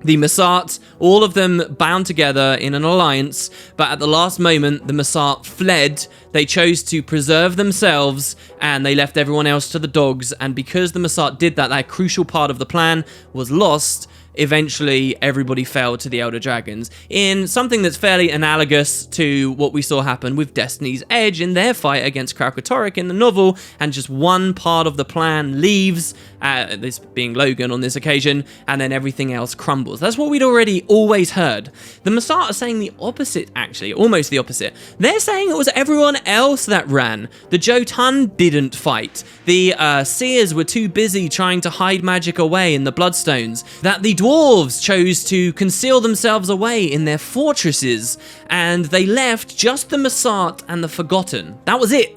the Mursaat, all of them bound together in an alliance, but at the last moment, the Mursaat fled. They chose to preserve themselves, and they left everyone else to the dogs, and because the Mursaat did that, that crucial part of the plan was lost. Eventually, everybody fell to the Elder Dragons in something that's fairly analogous to what we saw happen with Destiny's Edge in their fight against Kralkatorrik in the novel, and just one part of the plan leaves, this being Logan on this occasion, and then everything else crumbles. That's what we'd already always heard. The Mursaat are saying the opposite, actually, almost the opposite. They're saying it was everyone else that ran. The Jotun didn't fight. The Seers were too busy trying to hide magic away in the Bloodstones. That the dwarves chose to conceal themselves away in their fortresses, and they left just the Mursaat and the Forgotten. That was it.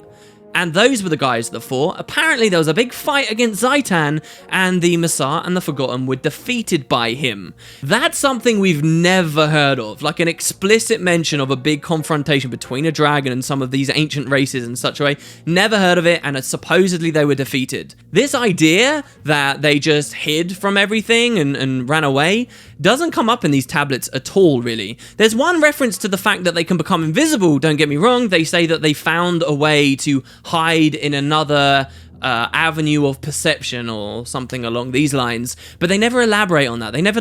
And those were the guys that fought. Apparently there was a big fight against Zaitan, and the Mursaat and the Forgotten were defeated by him. That's something we've never heard of, like an explicit mention of a big confrontation between a dragon and some of these ancient races in such a way. Never heard of it, and supposedly they were defeated. This idea that they just hid from everything and ran away doesn't come up in these tablets at all, really. There's one reference to the fact that they can become invisible, don't get me wrong. They say that they found a way to hide in another avenue of perception or something along these lines, but they never elaborate on that. They never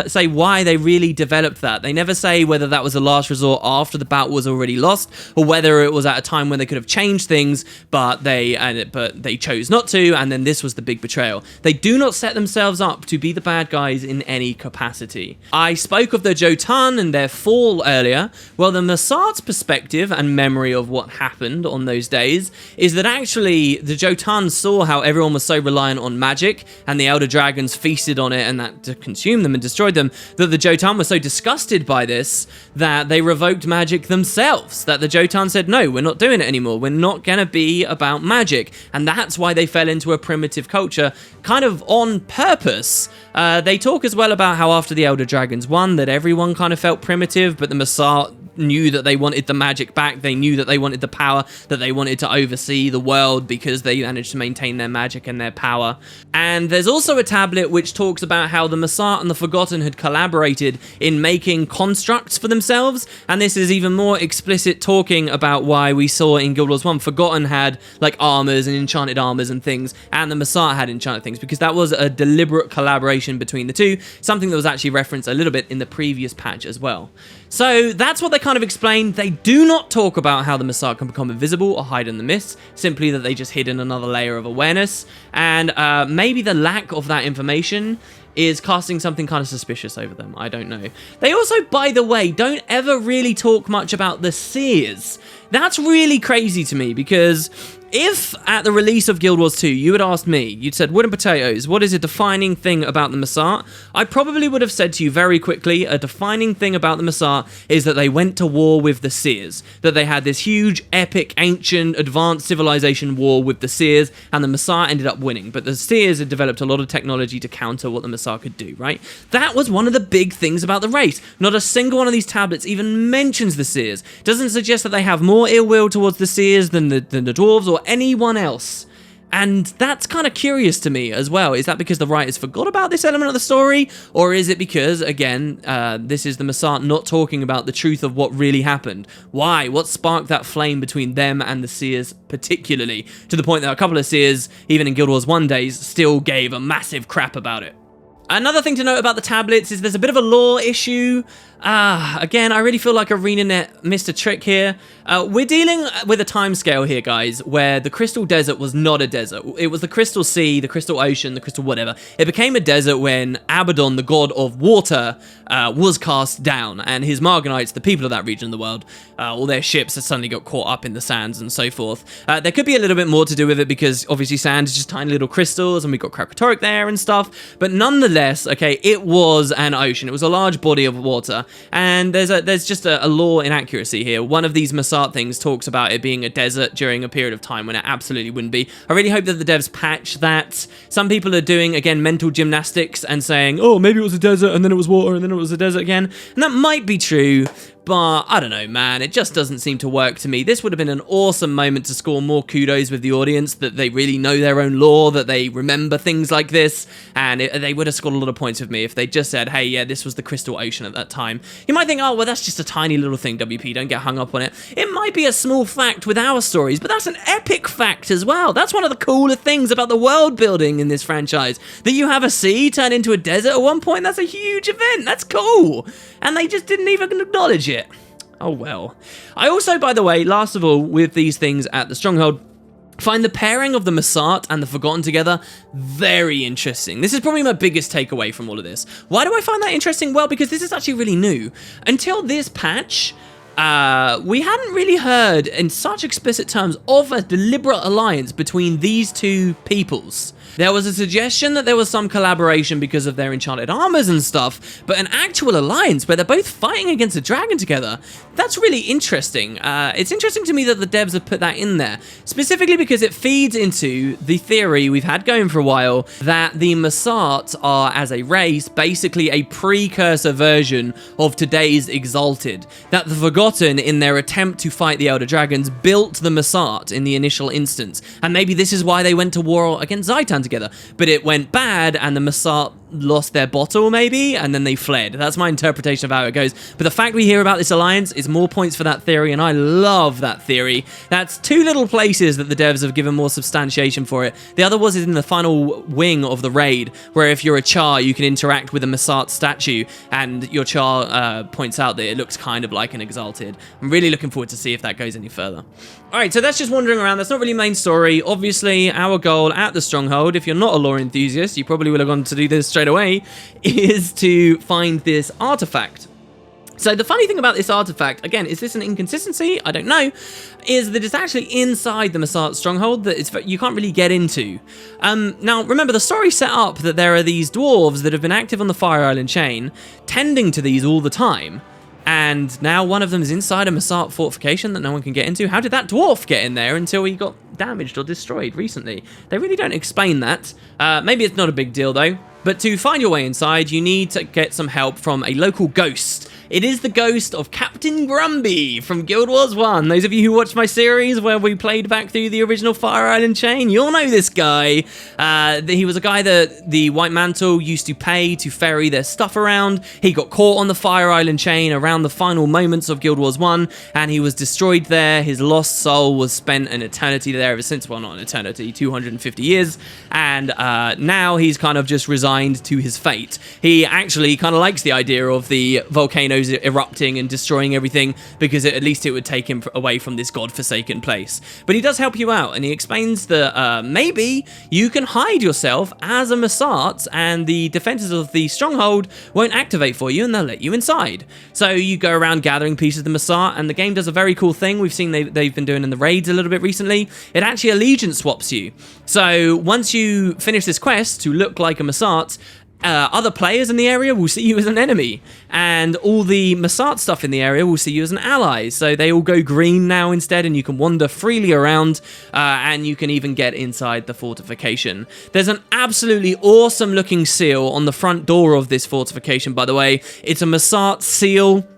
say why they really developed that. They never say whether that was a last resort after the bout was already lost, or whether it was at a time when they could have changed things, but they chose not to, and then this was the big betrayal. They do not set themselves up to be the bad guys in any capacity. I spoke of the Jotun and their fall earlier. Well, the Mursaat's perspective and memory of what happened on those days is that actually the Jotun saw how everyone was so reliant on magic, and the Elder Dragons feasted on it, and that consumed them and destroyed them, that the Jotun were so disgusted by this that they revoked magic themselves. That the Jotun said, no, we're not doing it anymore. We're not going to be about magic. And that's why they fell into a primitive culture, kind of on purpose. They talk as well about how after the Elder Dragons won, that everyone kind of felt primitive, but the Mursaat knew that they wanted the magic back. They knew that they wanted the power, that they wanted to oversee the world because they managed to maintain their magic and their power. And there's also a tablet which talks about how the Mursaat and the Forgotten had collaborated in making constructs for themselves, and this is even more explicit talking about why we saw in Guild Wars 1 Forgotten had like armors and enchanted armors and things, and the Mursaat had enchanted things, because that was a deliberate collaboration between the two, something that was actually referenced a little bit in the previous patch as well. So that's what they kind of explained. They do not talk about how the Mursaat can become invisible or hide in the mists, simply that they just hid in another layer of awareness, and maybe the lack of that information is casting something kind of suspicious over them. I don't know. They also, by the way, don't ever really talk much about the Seers. That's really crazy to me, because if at the release of Guild Wars 2 you had asked me, you'd said, wooden potatoes, what is a defining thing about the Mursaat? I probably would have said to you very quickly, a defining thing about the Mursaat is that they went to war with the Seers, that they had this huge, epic, ancient, advanced civilization war with the Seers, and the Mursaat ended up winning, but the Seers had developed a lot of technology to counter what the Mursaat could do, right? That was one of the big things about the race. Not a single one of these tablets even mentions the Seers. Doesn't suggest that they have more ill will towards the Seers than the dwarves or anyone else. And that's kind of curious to me as well. Is that because the writers forgot about this element of the story? Or is it because, again, this is the Mursaat not talking about the truth of what really happened? Why? What sparked that flame between them and the Seers particularly? To the point that a couple of Seers, even in Guild Wars 1 days, still gave a massive crap about it. Another thing to note about the tablets is there's a bit of a lore issue. Again, I really feel like ArenaNet missed a trick here. We're dealing with a timescale here, guys, where the Crystal Desert was not a desert. It was the Crystal Sea, the Crystal Ocean, the Crystal whatever. It became a desert when Abaddon, the god of water, was cast down, and his Margonites, the people of that region of the world, all their ships have suddenly got caught up in the sands and so forth. There could be a little bit more to do with it, because obviously sand is just tiny little crystals, and we've got Krakatoric there and stuff, but nonetheless, okay, it was an ocean. It was a large body of water. And there's just a lore inaccuracy here. One of these Mursaat things talks about it being a desert during a period of time when it absolutely wouldn't be. I really hope that the devs patch that. Some people are doing, again, mental gymnastics and saying, oh, maybe it was a desert and then it was water and then it was a desert again. And that might be true, but I don't know, man. It just doesn't seem to work to me. This would have been an awesome moment to score more kudos with the audience, that they really know their own lore, that they remember things like this, and they would have scored a lot of points with me if they just said, hey, yeah, this was the Crystal Ocean at that time. You might think, oh, well, that's just a tiny little thing, WP, don't get hung up on it. It might be a small fact with our stories, but that's an epic fact as well. That's one of the cooler things about the world building in this franchise, that you have a sea turn into a desert at one point. That's a huge event. That's cool. And they just didn't even acknowledge it. Oh well. I also, by the way, last of all, with these things at the Stronghold, find the pairing of the Mursaat and the Forgotten together very interesting. This is probably my biggest takeaway from all of this. Why do I find that interesting? Well, because this is actually really new. Until this patch, we hadn't really heard in such explicit terms of a deliberate alliance between these two peoples. There was a suggestion that there was some collaboration because of their enchanted armors and stuff, but an actual alliance where they're both fighting against a dragon together, that's really interesting. It's interesting to me that the devs have put that in there, specifically because it feeds into the theory we've had going for a while that the Mursaat are, as a race, basically a precursor version of today's Exalted. That the Forgotten, in their attempt to fight the Elder Dragons, built the Mursaat in the initial instance, and maybe this is why they went to war against Zhaitan together, but it went bad and the Mursaat lost their bottle maybe, and then they fled. That's my interpretation of how it goes. But the fact we hear about this alliance is more points for that theory, and I love that theory. That's two little places that the devs have given more substantiation for it. The other was in the final wing of the raid, where if you're a Char, you can interact with a Mursaat statue, and your Char points out that it looks kind of like an Exalted. I'm really looking forward to see if that goes any further. Alright, so that's just wandering around. That's not really main story. Obviously, our goal at the Stronghold, if you're not a lore enthusiast, you probably will have gone to do this straight away, is to find this artifact. So the funny thing about this artifact, again, is this an inconsistency? I don't know. Is that it's actually inside the Mursaat stronghold that you can't really get into. Now, remember, the story set up that there are these dwarves that have been active on the Fire Island chain, tending to these all the time. And now one of them is inside a Mursaat fortification that no one can get into. How did that dwarf get in there until he got damaged or destroyed recently? They really don't explain that. Maybe it's not a big deal, though. But to find your way inside, you need to get some help from a local ghost. It is the ghost of Captain Grumby from Guild Wars 1. Those of you who watched my series where we played back through the original Fire Island chain, you'll know this guy. He was a guy that the White Mantle used to pay to ferry their stuff around. He got caught on the Fire Island chain around the final moments of Guild Wars 1, and he was destroyed there. His lost soul was spent an eternity there ever since. Well, not an eternity, 250 years. And now he's kind of just resigned to his fate. He actually kind of likes the idea of the volcanoes erupting and destroying everything, because at least it would take him away from this godforsaken place. But he does help you out, and he explains that maybe you can hide yourself as a Mursaat, and the defenses of the stronghold won't activate for you, and they'll let you inside. So you go around gathering pieces of the Mursaat, and the game does a very cool thing we've seen they've been doing in the raids a little bit recently. It actually allegiance swaps you. So once you finish this quest to look like a Mursaat, other players in the area will see you as an enemy, and all the Mursaat stuff in the area will see you as an ally. So they all go green now instead, and you can wander freely around, and you can even get inside the fortification. There's an absolutely awesome looking seal on the front door of this fortification, by the way. It's a Mursaat seal.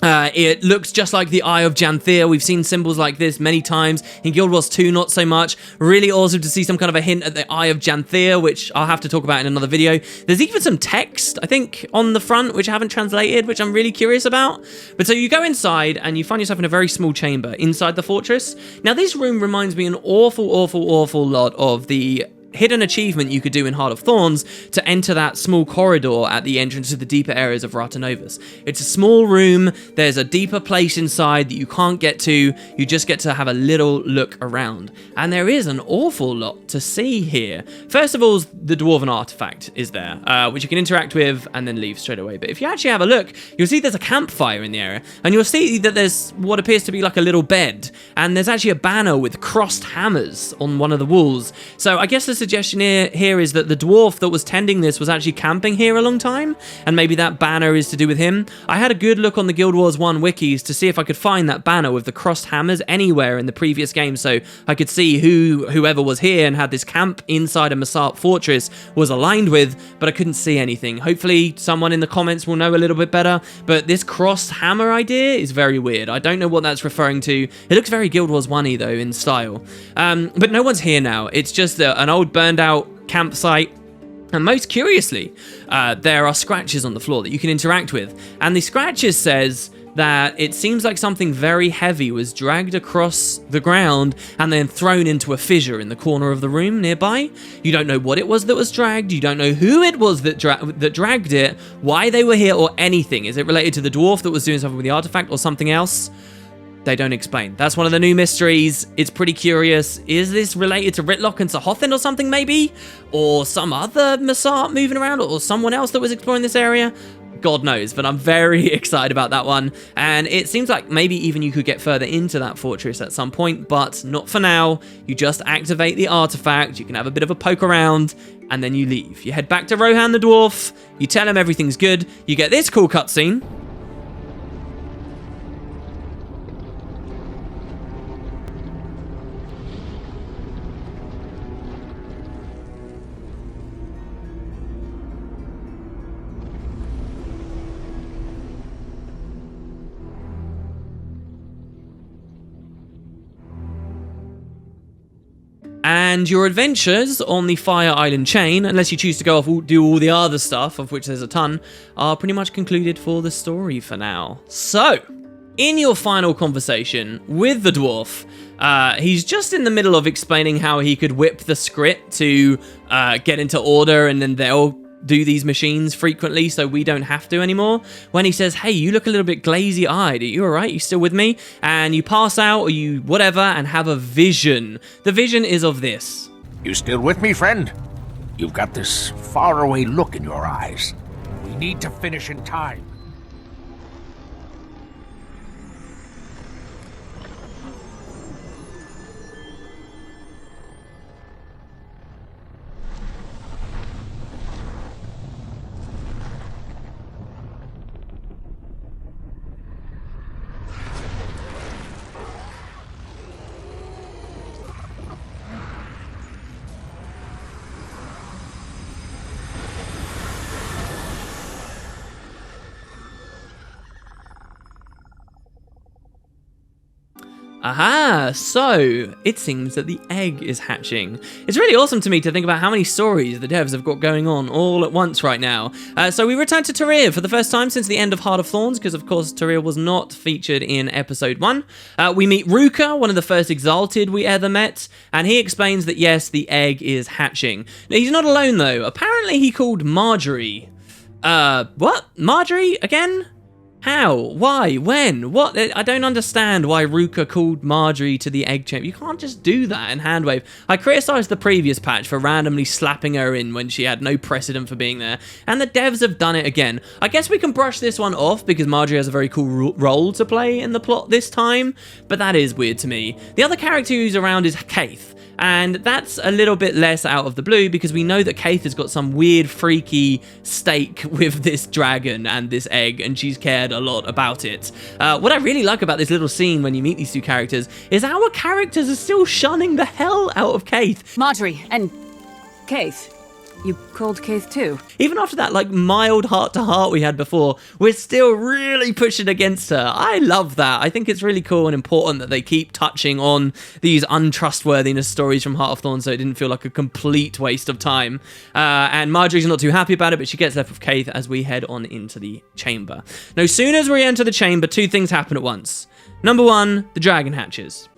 It looks just like the Eye of Janthir. We've seen symbols like this many times. In Guild Wars 2, not so much. Really awesome to see some kind of a hint at the Eye of Janthir, which I'll have to talk about in another video. There's even some text, I think, on the front, which I haven't translated, which I'm really curious about. But so you go inside, and you find yourself in a very small chamber inside the fortress. Now, this room reminds me an awful lot of the hidden achievement you could do in Heart of Thorns to enter that small corridor at the entrance to the deeper areas of Ratanovus. It's a small room, there's a deeper place inside that you can't get to, you just get to have a little look around. And there is an awful lot to see here. First of all, the Dwarven artifact is there, which you can interact with and then leave straight away. But if you actually have a look, you'll see there's a campfire in the area, and you'll see that there's what appears to be like a little bed, and there's actually a banner with crossed hammers on one of the walls. So I guess the suggestion here is that the dwarf that was tending this was actually camping here a long time, and maybe that banner is to do with him. I had a good look on the Guild Wars 1 wikis to see if I could find that banner with the crossed hammers anywhere in the previous game, so I could see whoever was here and had this camp inside a Mursaat fortress was aligned with, but I couldn't see anything. Hopefully someone in the comments will know a little bit better, but this crossed hammer idea is very weird. I don't know what that's referring to. It looks very Guild Wars 1-y though in style. But no one's here now. It's just an old burned out campsite, and most curiously, there are scratches on the floor that you can interact with, and the scratches says that it seems like something very heavy was dragged across the ground and then thrown into a fissure in the corner of the room nearby. You don't know what it was that was dragged, you don't know who it was that dragged it, why they were here, or anything. Is it related to the dwarf that was doing something with the artifact or something else? They don't explain. That's one of the new mysteries. It's pretty curious. Is this related to Rytlock and Sahothin or something maybe? Or some other Mursaat moving around, or someone else that was exploring this area? God knows, but I'm very excited about that one. And it seems like maybe even you could get further into that fortress at some point, but not for now. You just activate the artifact, you can have a bit of a poke around, and then you leave. You head back to Rohan the dwarf, you tell him everything's good, you get this cool cutscene. And your adventures on the Fire Island chain, unless you choose to go off and do all the other stuff, of which there's a ton, are pretty much concluded for the story for now. So, in your final conversation with the dwarf, he's just in the middle of explaining how he could whip the script to get into order, and then they'll do these machines frequently so we don't have to anymore, when he says, hey, you look a little bit glazy-eyed, are you alright, you still with me? And you pass out, or you whatever, and have a vision. The vision is of this. You still with me, friend? You've got this faraway look in your eyes. We need to finish in time. Aha, so it seems that the egg is hatching. It's really awesome to me to think about how many stories the devs have got going on all at once right now. So we return to Tyr for the first time since the end of Heart of Thorns, because of course Tyr was not featured in episode 1. We meet Ruka, one of the first Exalted we ever met, and he explains that yes, the egg is hatching. Now he's not alone though. Apparently he called Marjorie. What? Marjorie again? How? Why? When? What? I don't understand why Ruka called Marjorie to the egg chamber. You can't just do that in Handwave. I criticised the previous patch for randomly slapping her in when she had no precedent for being there, and the devs have done it again. I guess we can brush this one off because Marjorie has a very cool role to play in the plot this time, but that is weird to me. The other character who's around is Keith. And that's a little bit less out of the blue because we know that Keith has got some weird, freaky stake with this dragon and this egg, and she's cared a lot about it. What I really like about this little scene when you meet these two characters is our characters are still shunning the hell out of Keith. Marjorie and Keith. You called Keith too? Even after that, like, mild heart-to-heart we had before, we're still really pushing against her. I love that. I think it's really cool and important that they keep touching on these untrustworthiness stories from Heart of Thorns so it didn't feel like a complete waste of time. And Marjorie's not too happy about it, but she gets left with Keith as we head on into the chamber. No sooner as we enter the chamber, two things happen at once. Number one, the dragon hatches.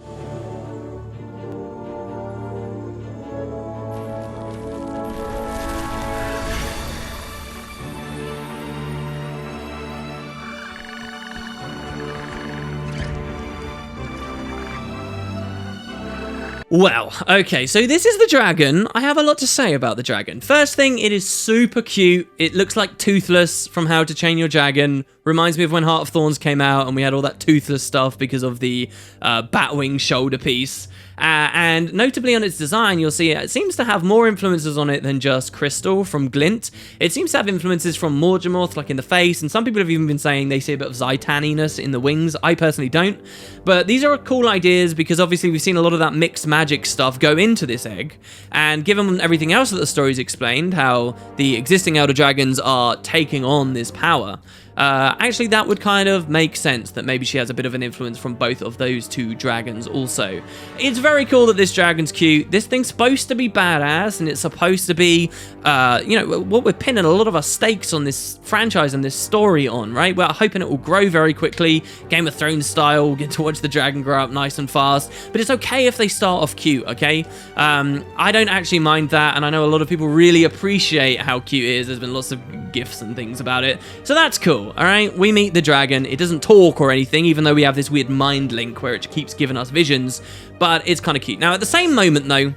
Well, okay, so this is the dragon. I have a lot to say about the dragon. First thing, it is super cute. It looks like Toothless from How to Train Your Dragon. Reminds me of when Heart of Thorns came out and we had all that Toothless stuff because of the Batwing shoulder piece. And notably on its design, you'll see it seems to have more influences on it than just Crystal from Glint. It seems to have influences from Morgemorth, like in the face, and some people have even been saying they see a bit of Zaitaniness in the wings. I personally don't. But these are cool ideas because obviously we've seen a lot of that mixed magic stuff go into this egg. And given everything else that the story's explained, how the existing Elder Dragons are taking on this power, actually that would kind of make sense that maybe she has a bit of an influence from both of those two dragons also. It's very cool that this dragon's cute. This thing's supposed to be badass and it's supposed to be, you know, what we're pinning a lot of our stakes on this franchise and this story on, right? We're hoping it will grow very quickly, Game of Thrones style, get to watch the dragon grow up nice and fast, but it's okay if they start off cute, okay? I don't actually mind that, and I know a lot of people really appreciate how cute it is. There's been lots of GIFs and things about it, so that's cool. All right, we meet the dragon. It doesn't talk or anything, even though we have this weird mind link where it keeps giving us visions, but it's kind of cute. Now, at the same moment, though,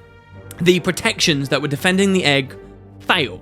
the protections that were defending the egg fail.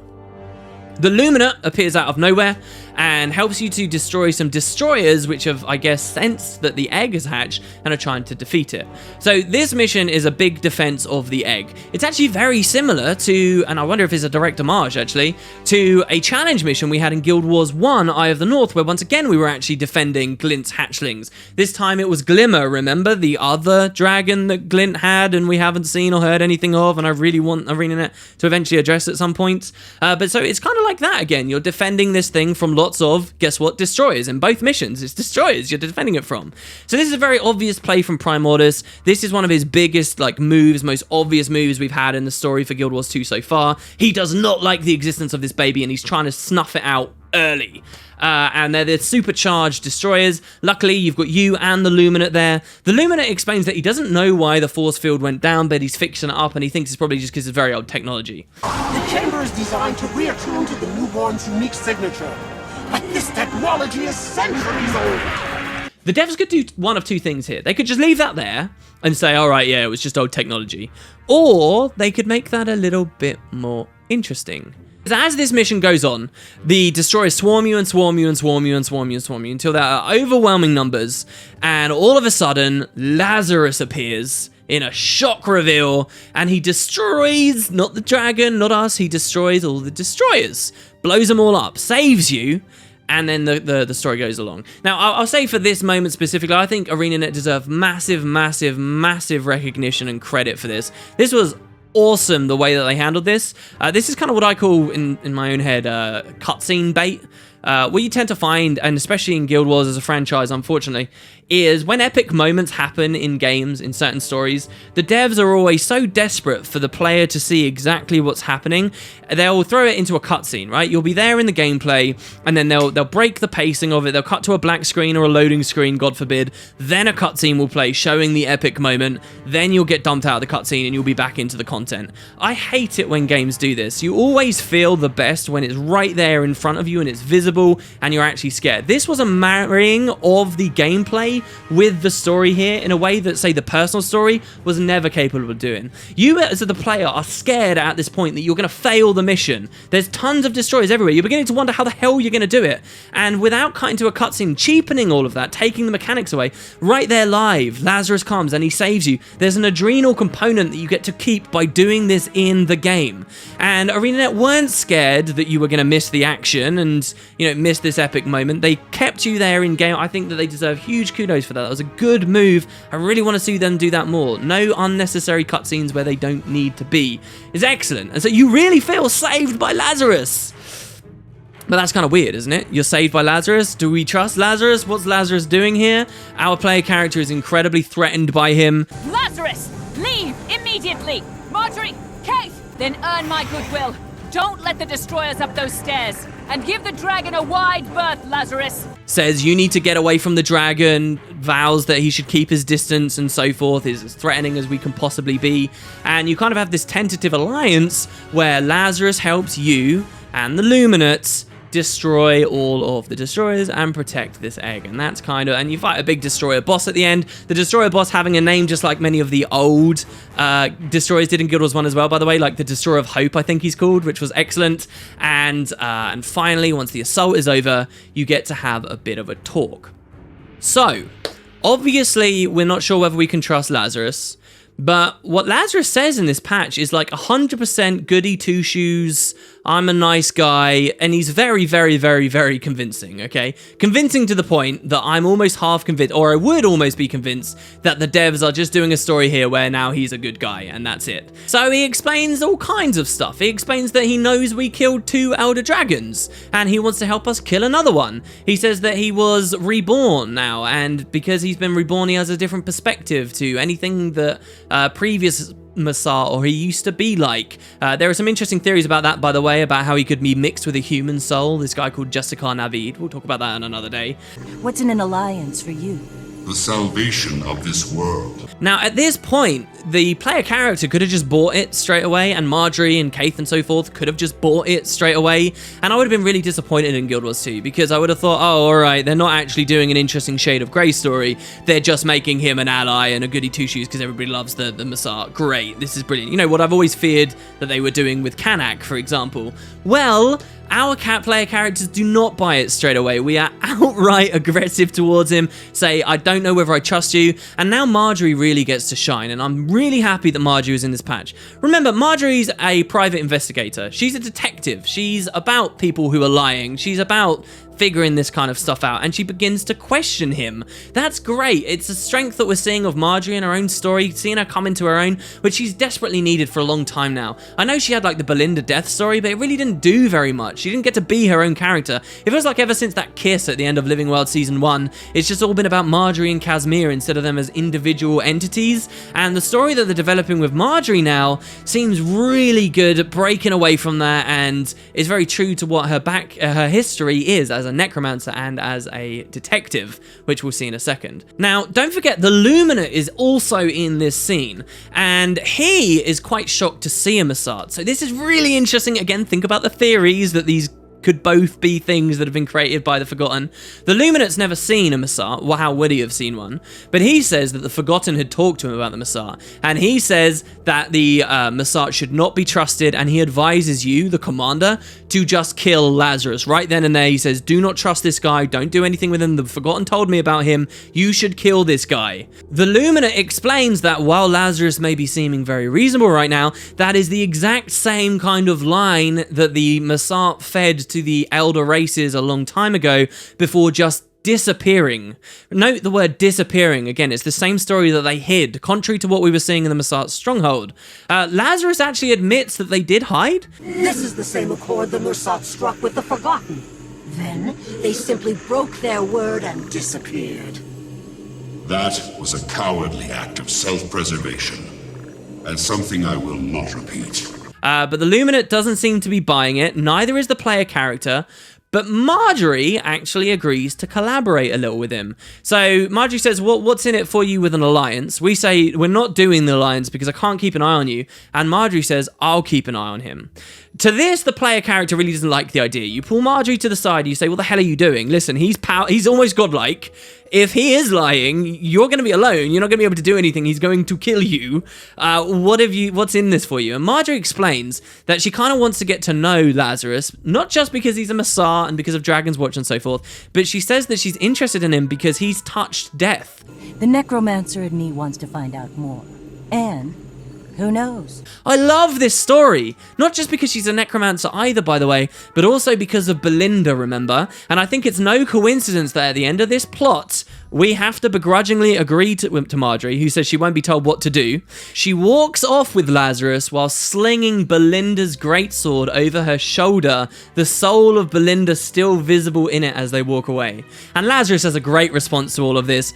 The Luminate appears out of nowhere and helps you to destroy some destroyers which have, I guess, sensed that the egg has hatched and are trying to defeat it. So this mission is a big defense of the egg. It's actually very similar to, and I wonder if it's a direct homage actually, to a challenge mission we had in Guild Wars 1, Eye of the North, where once again we were actually defending Glint's hatchlings. This time it was Glimmer, remember? The other dragon that Glint had and we haven't seen or heard anything of, and I really want AreneNet to eventually address at some point. But so it's kind of like that again. You're defending this thing from lots of, guess what, destroyers. In both missions, it's destroyers you're defending it from. So this is a very obvious play from Primordus. This is one of his biggest moves, most obvious moves we've had in the story for Guild Wars 2 so far. He does not like the existence of this baby and he's trying to snuff it out early. And they're the supercharged destroyers. Luckily, you've got you and the Luminate there. The Luminate explains that he doesn't know why the force field went down, but he's fixing it up, and he thinks it's probably just because it's very old technology. The chamber is designed to reattune to the newborn's unique signature, but this technology is centuries old. The devs could do one of two things here. They could just leave that there and say, all right, yeah, it was just old technology. Or they could make that a little bit more interesting. As this mission goes on, the destroyers swarm you and swarm you and swarm you and swarm you and swarm you until there are overwhelming numbers, and all of a sudden, Lazarus appears in a shock reveal, and he destroys, not the dragon, not us, he destroys all the destroyers, blows them all up, saves you, and then the story goes along. Now, I'll say for this moment specifically, I think AreneNet deserve massive, massive, massive recognition and credit for this. This was awesome the way that they handled this. This is kind of what I call in my own head cutscene bait. what you tend to find, and especially in Guild Wars as a franchise, unfortunately, is when epic moments happen in games, in certain stories, the devs are always so desperate for the player to see exactly what's happening, they'll throw it into a cutscene, right? You'll be there in the gameplay, and then they'll break the pacing of it, they'll cut to a black screen or a loading screen, God forbid, then a cutscene will play showing the epic moment, then you'll get dumped out of the cutscene and you'll be back into the content. I hate it when games do this. You always feel the best when it's right there in front of you and it's visible and you're actually scared. This was a marrying of the gameplay with the story here in a way that, say, the personal story was never capable of doing. You as the player are scared at this point that you're going to fail the mission. There's tons of destroyers everywhere. You're beginning to wonder how the hell you're going to do it. And without cutting to a cutscene, cheapening all of that, taking the mechanics away, right there live, Lazarus comes and he saves you. There's an adrenal component that you get to keep by doing this in the game. And ArenaNet weren't scared that you were going to miss the action and, you know, miss this epic moment. They kept you there in game. I think that they deserve huge kudos for that. That was a good move. I really want to see them do that more. No unnecessary cutscenes where they don't need to be. It's excellent. And so you really feel saved by Lazarus. But that's kind of weird, isn't it? You're saved by Lazarus. Do we trust Lazarus? What's Lazarus doing here? Our player character is incredibly threatened by him. Lazarus, leave immediately. Marjorie, Kate, then earn my goodwill. Don't let the destroyers up those stairs. And give the dragon a wide berth, Lazarus. Says you need to get away from the dragon, vows that he should keep his distance and so forth, is as threatening as we can possibly be. And you kind of have this tentative alliance where Lazarus helps you and the Luminates destroy all of the destroyers and protect this egg. And that's kind of, and you fight a big destroyer boss at the end. The destroyer boss having a name just like many of the old destroyers did in Guild Wars 1 as well, by the way, like the Destroyer of Hope, I think he's called, which was excellent. And finally, once the assault is over, you get to have a bit of a talk. So, obviously, we're not sure whether we can trust Lazarus, but what Lazarus says in this patch is like 100% goody two-shoes, I'm a nice guy, and he's very, very, very, very convincing, okay? Convincing to the point that I'm almost half convinced, or I would almost be convinced, that the devs are just doing a story here where now he's a good guy, and that's it. So he explains all kinds of stuff. He explains that he knows we killed 2 Elder Dragons, and he wants to help us kill another one. He says that he was reborn now, and because he's been reborn, he has a different perspective to anything that previous Mursaat or he used to be like. There are some interesting theories about that, by the way, about how he could be mixed with a human soul, this guy called Justicar Navid. We'll talk about that on another day. What's in an alliance for you? The salvation of this world. Now, at this point, the player character could have just bought it straight away, and Marjorie and Keith and so forth could have just bought it straight away, and I would have been really disappointed in Guild Wars 2, because I would have thought, oh, alright, they're not actually doing an interesting Shade of Grey story, they're just making him an ally and a goody two-shoes because everybody loves the Mursaat. Great, this is brilliant. You know, what I've always feared that they were doing with Kanak, for example. Well, our player characters do not buy it straight away. We are outright aggressive towards him, say, I don't know whether I trust you, and now Marjorie really gets to shine, and I'm really happy that Marjorie is in this patch. Remember, Marjorie's a private investigator. She's a detective. She's about people who are lying. She's about figuring this kind of stuff out, and she begins to question him. That's great. It's a strength that we're seeing of Marjorie in her own story, seeing her come into her own, which she's desperately needed for a long time now. I know she had like the Belinda death story, but it really didn't do very much. She didn't get to be her own character. It feels like ever since that kiss at the end of Living World Season 1, it's just all been about Marjorie and Casimir instead of them as individual entities, and the story that they're developing with Marjorie now seems really good at breaking away from that, and is very true to what her history is as a necromancer and as a detective, which we'll see in a second. Now, don't forget, the Luminate is also in this scene, and he is quite shocked to see a Mursaat. So this is really interesting. Again, think about the theories that these could both be things that have been created by the Forgotten. The Luminate's never seen a Mursaat. Well, how would he have seen one? But he says that the Forgotten had talked to him about the Mursaat, and he says that the Mursaat should not be trusted, and he advises you, the commander, to just kill Lazarus. Right then and there, he says, do not trust this guy, don't do anything with him, the Forgotten told me about him, you should kill this guy. The Luminate explains that while Lazarus may be seeming very reasonable right now, that is the exact same kind of line that the Mursaat fed to the elder races a long time ago before just disappearing. Note the word disappearing. Again, it's the same story that they hid, contrary to what we were seeing in the Mursaat stronghold. Lazarus actually admits that they did hide. This is the same accord the Mursaat struck with the Forgotten. Then they simply broke their word and Disappeared. That was a cowardly act of self-preservation, and something I will not repeat. But the Luminate doesn't seem to be buying it, neither is the player character, but Marjorie actually agrees to collaborate a little with him. So Marjorie says, what's in it for you with an alliance? We say, we're not doing the alliance because I can't keep an eye on you. And Marjorie says, I'll keep an eye on him. To this, the player character really doesn't like the idea. You pull Marjorie to the side, you say, what the hell are you doing? Listen, he's almost godlike. If he is lying, you're going to be alone. You're not going to be able to do anything. He's going to kill you. What's in this for you? And Marjorie explains that she kind of wants to get to know Lazarus, not just because he's a Mursaat and because of Dragon's Watch and so forth, but she says that she's interested in him because he's touched death. The necromancer in me wants to find out more. And who knows? I love this story. Not just because she's a necromancer either, by the way, but also because of Belinda, remember? And I think it's no coincidence that at the end of this plot, we have to begrudgingly agree to Marjorie, who says she won't be told what to do. She walks off with Lazarus while slinging Belinda's greatsword over her shoulder, the soul of Belinda still visible in it as they walk away. And Lazarus has a great response to all of this.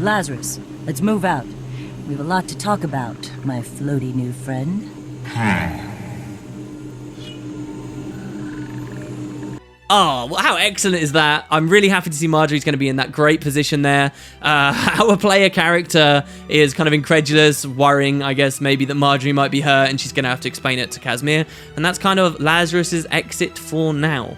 Lazarus, let's move out. We have a lot to talk about, my floaty new friend. Oh, well, how excellent is that? I'm really happy to see Marjorie's going to be in that great position there. Our player character is kind of incredulous, worrying, I guess, maybe that Marjorie might be her, and she's going to have to explain it to Casimir. And that's kind of Lazarus's exit for now.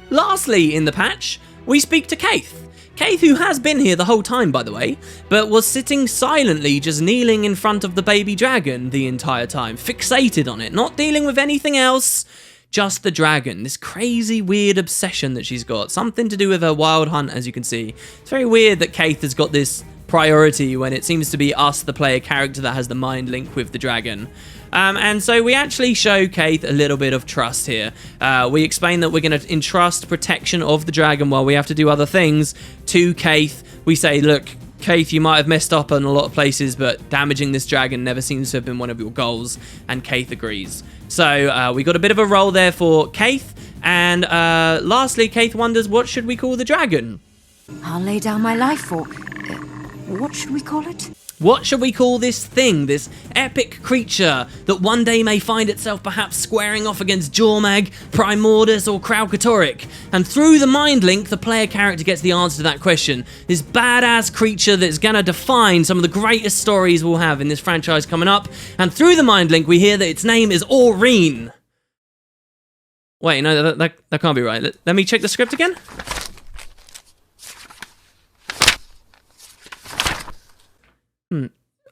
Lastly, in the patch, we speak to Keith. Keith, who has been here the whole time, by the way, but was sitting silently, just kneeling in front of the baby dragon the entire time, fixated on it, not dealing with anything else, just the dragon, this crazy, weird obsession that she's got, something to do with her wild hunt, as you can see. It's very weird that Keith has got this priority when it seems to be us, the player character, that has the mind link with the dragon. And so we actually show Keith a little bit of trust here. We explain that we're going to entrust protection of the dragon while we have to do other things to Keith. We say, look, Keith, you might have messed up in a lot of places, but damaging this dragon never seems to have been one of your goals. And Keith agrees. So we got a bit of a role there for Keith. And lastly, Keith wonders, what should we call the dragon? I'll lay down my life for... what should we call it? What should we call this thing, this epic creature that one day may find itself perhaps squaring off against Jormag, Primordus, or Kraukatoric? And through the mind link, the player character gets the answer to that question. This badass creature that's gonna define some of the greatest stories we'll have in this franchise coming up. And through the mind link, we hear that its name is Aurene. Wait, no, that can't be right. Let me check the script again.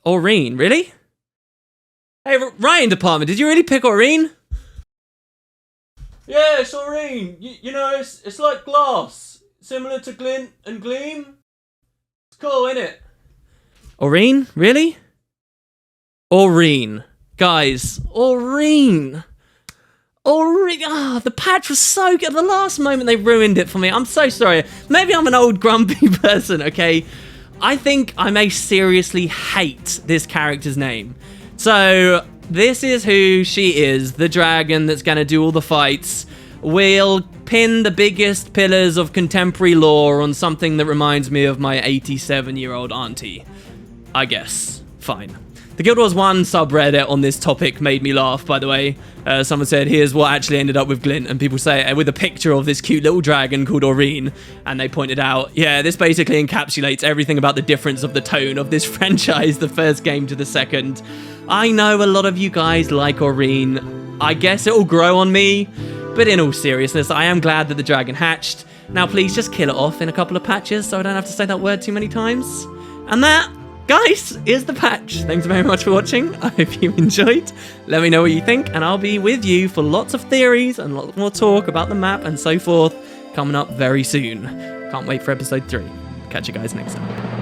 Aurene, really? Hey, Ryan department, did you really pick Aurene? Yeah, it's Aurene. You know, it's like glass. Similar to glint and gleam. It's cool, isn't it? Aurene? Really? Aurene. Guys, Aurene. Aurene. The patch was so good. At the last moment, they ruined it for me. I'm so sorry. Maybe I'm an old grumpy person, okay? I think I may seriously hate this character's name. So, this is who she is, the dragon that's gonna do all the fights. We'll pin the biggest pillars of contemporary lore on something that reminds me of my 87-year-old auntie. I guess. Fine. The Guild Wars 1 subreddit on this topic made me laugh, by the way. Someone said, here's what actually ended up with Glint, and people say with a picture of this cute little dragon called Aurene, and they pointed out, yeah, this basically encapsulates everything about the difference of the tone of this franchise, the first game to the second. I know a lot of you guys like Aurene. I guess it'll grow on me, but in all seriousness, I am glad that the dragon hatched. Now please just kill it off in a couple of patches so I don't have to say that word too many times. And that, guys, is the patch. Thanks very much for watching. I hope you enjoyed. Let me know what you think, and I'll be with you for lots of theories and lots more talk about the map and so forth coming up very soon. Can't wait for episode 3. Catch you guys next time.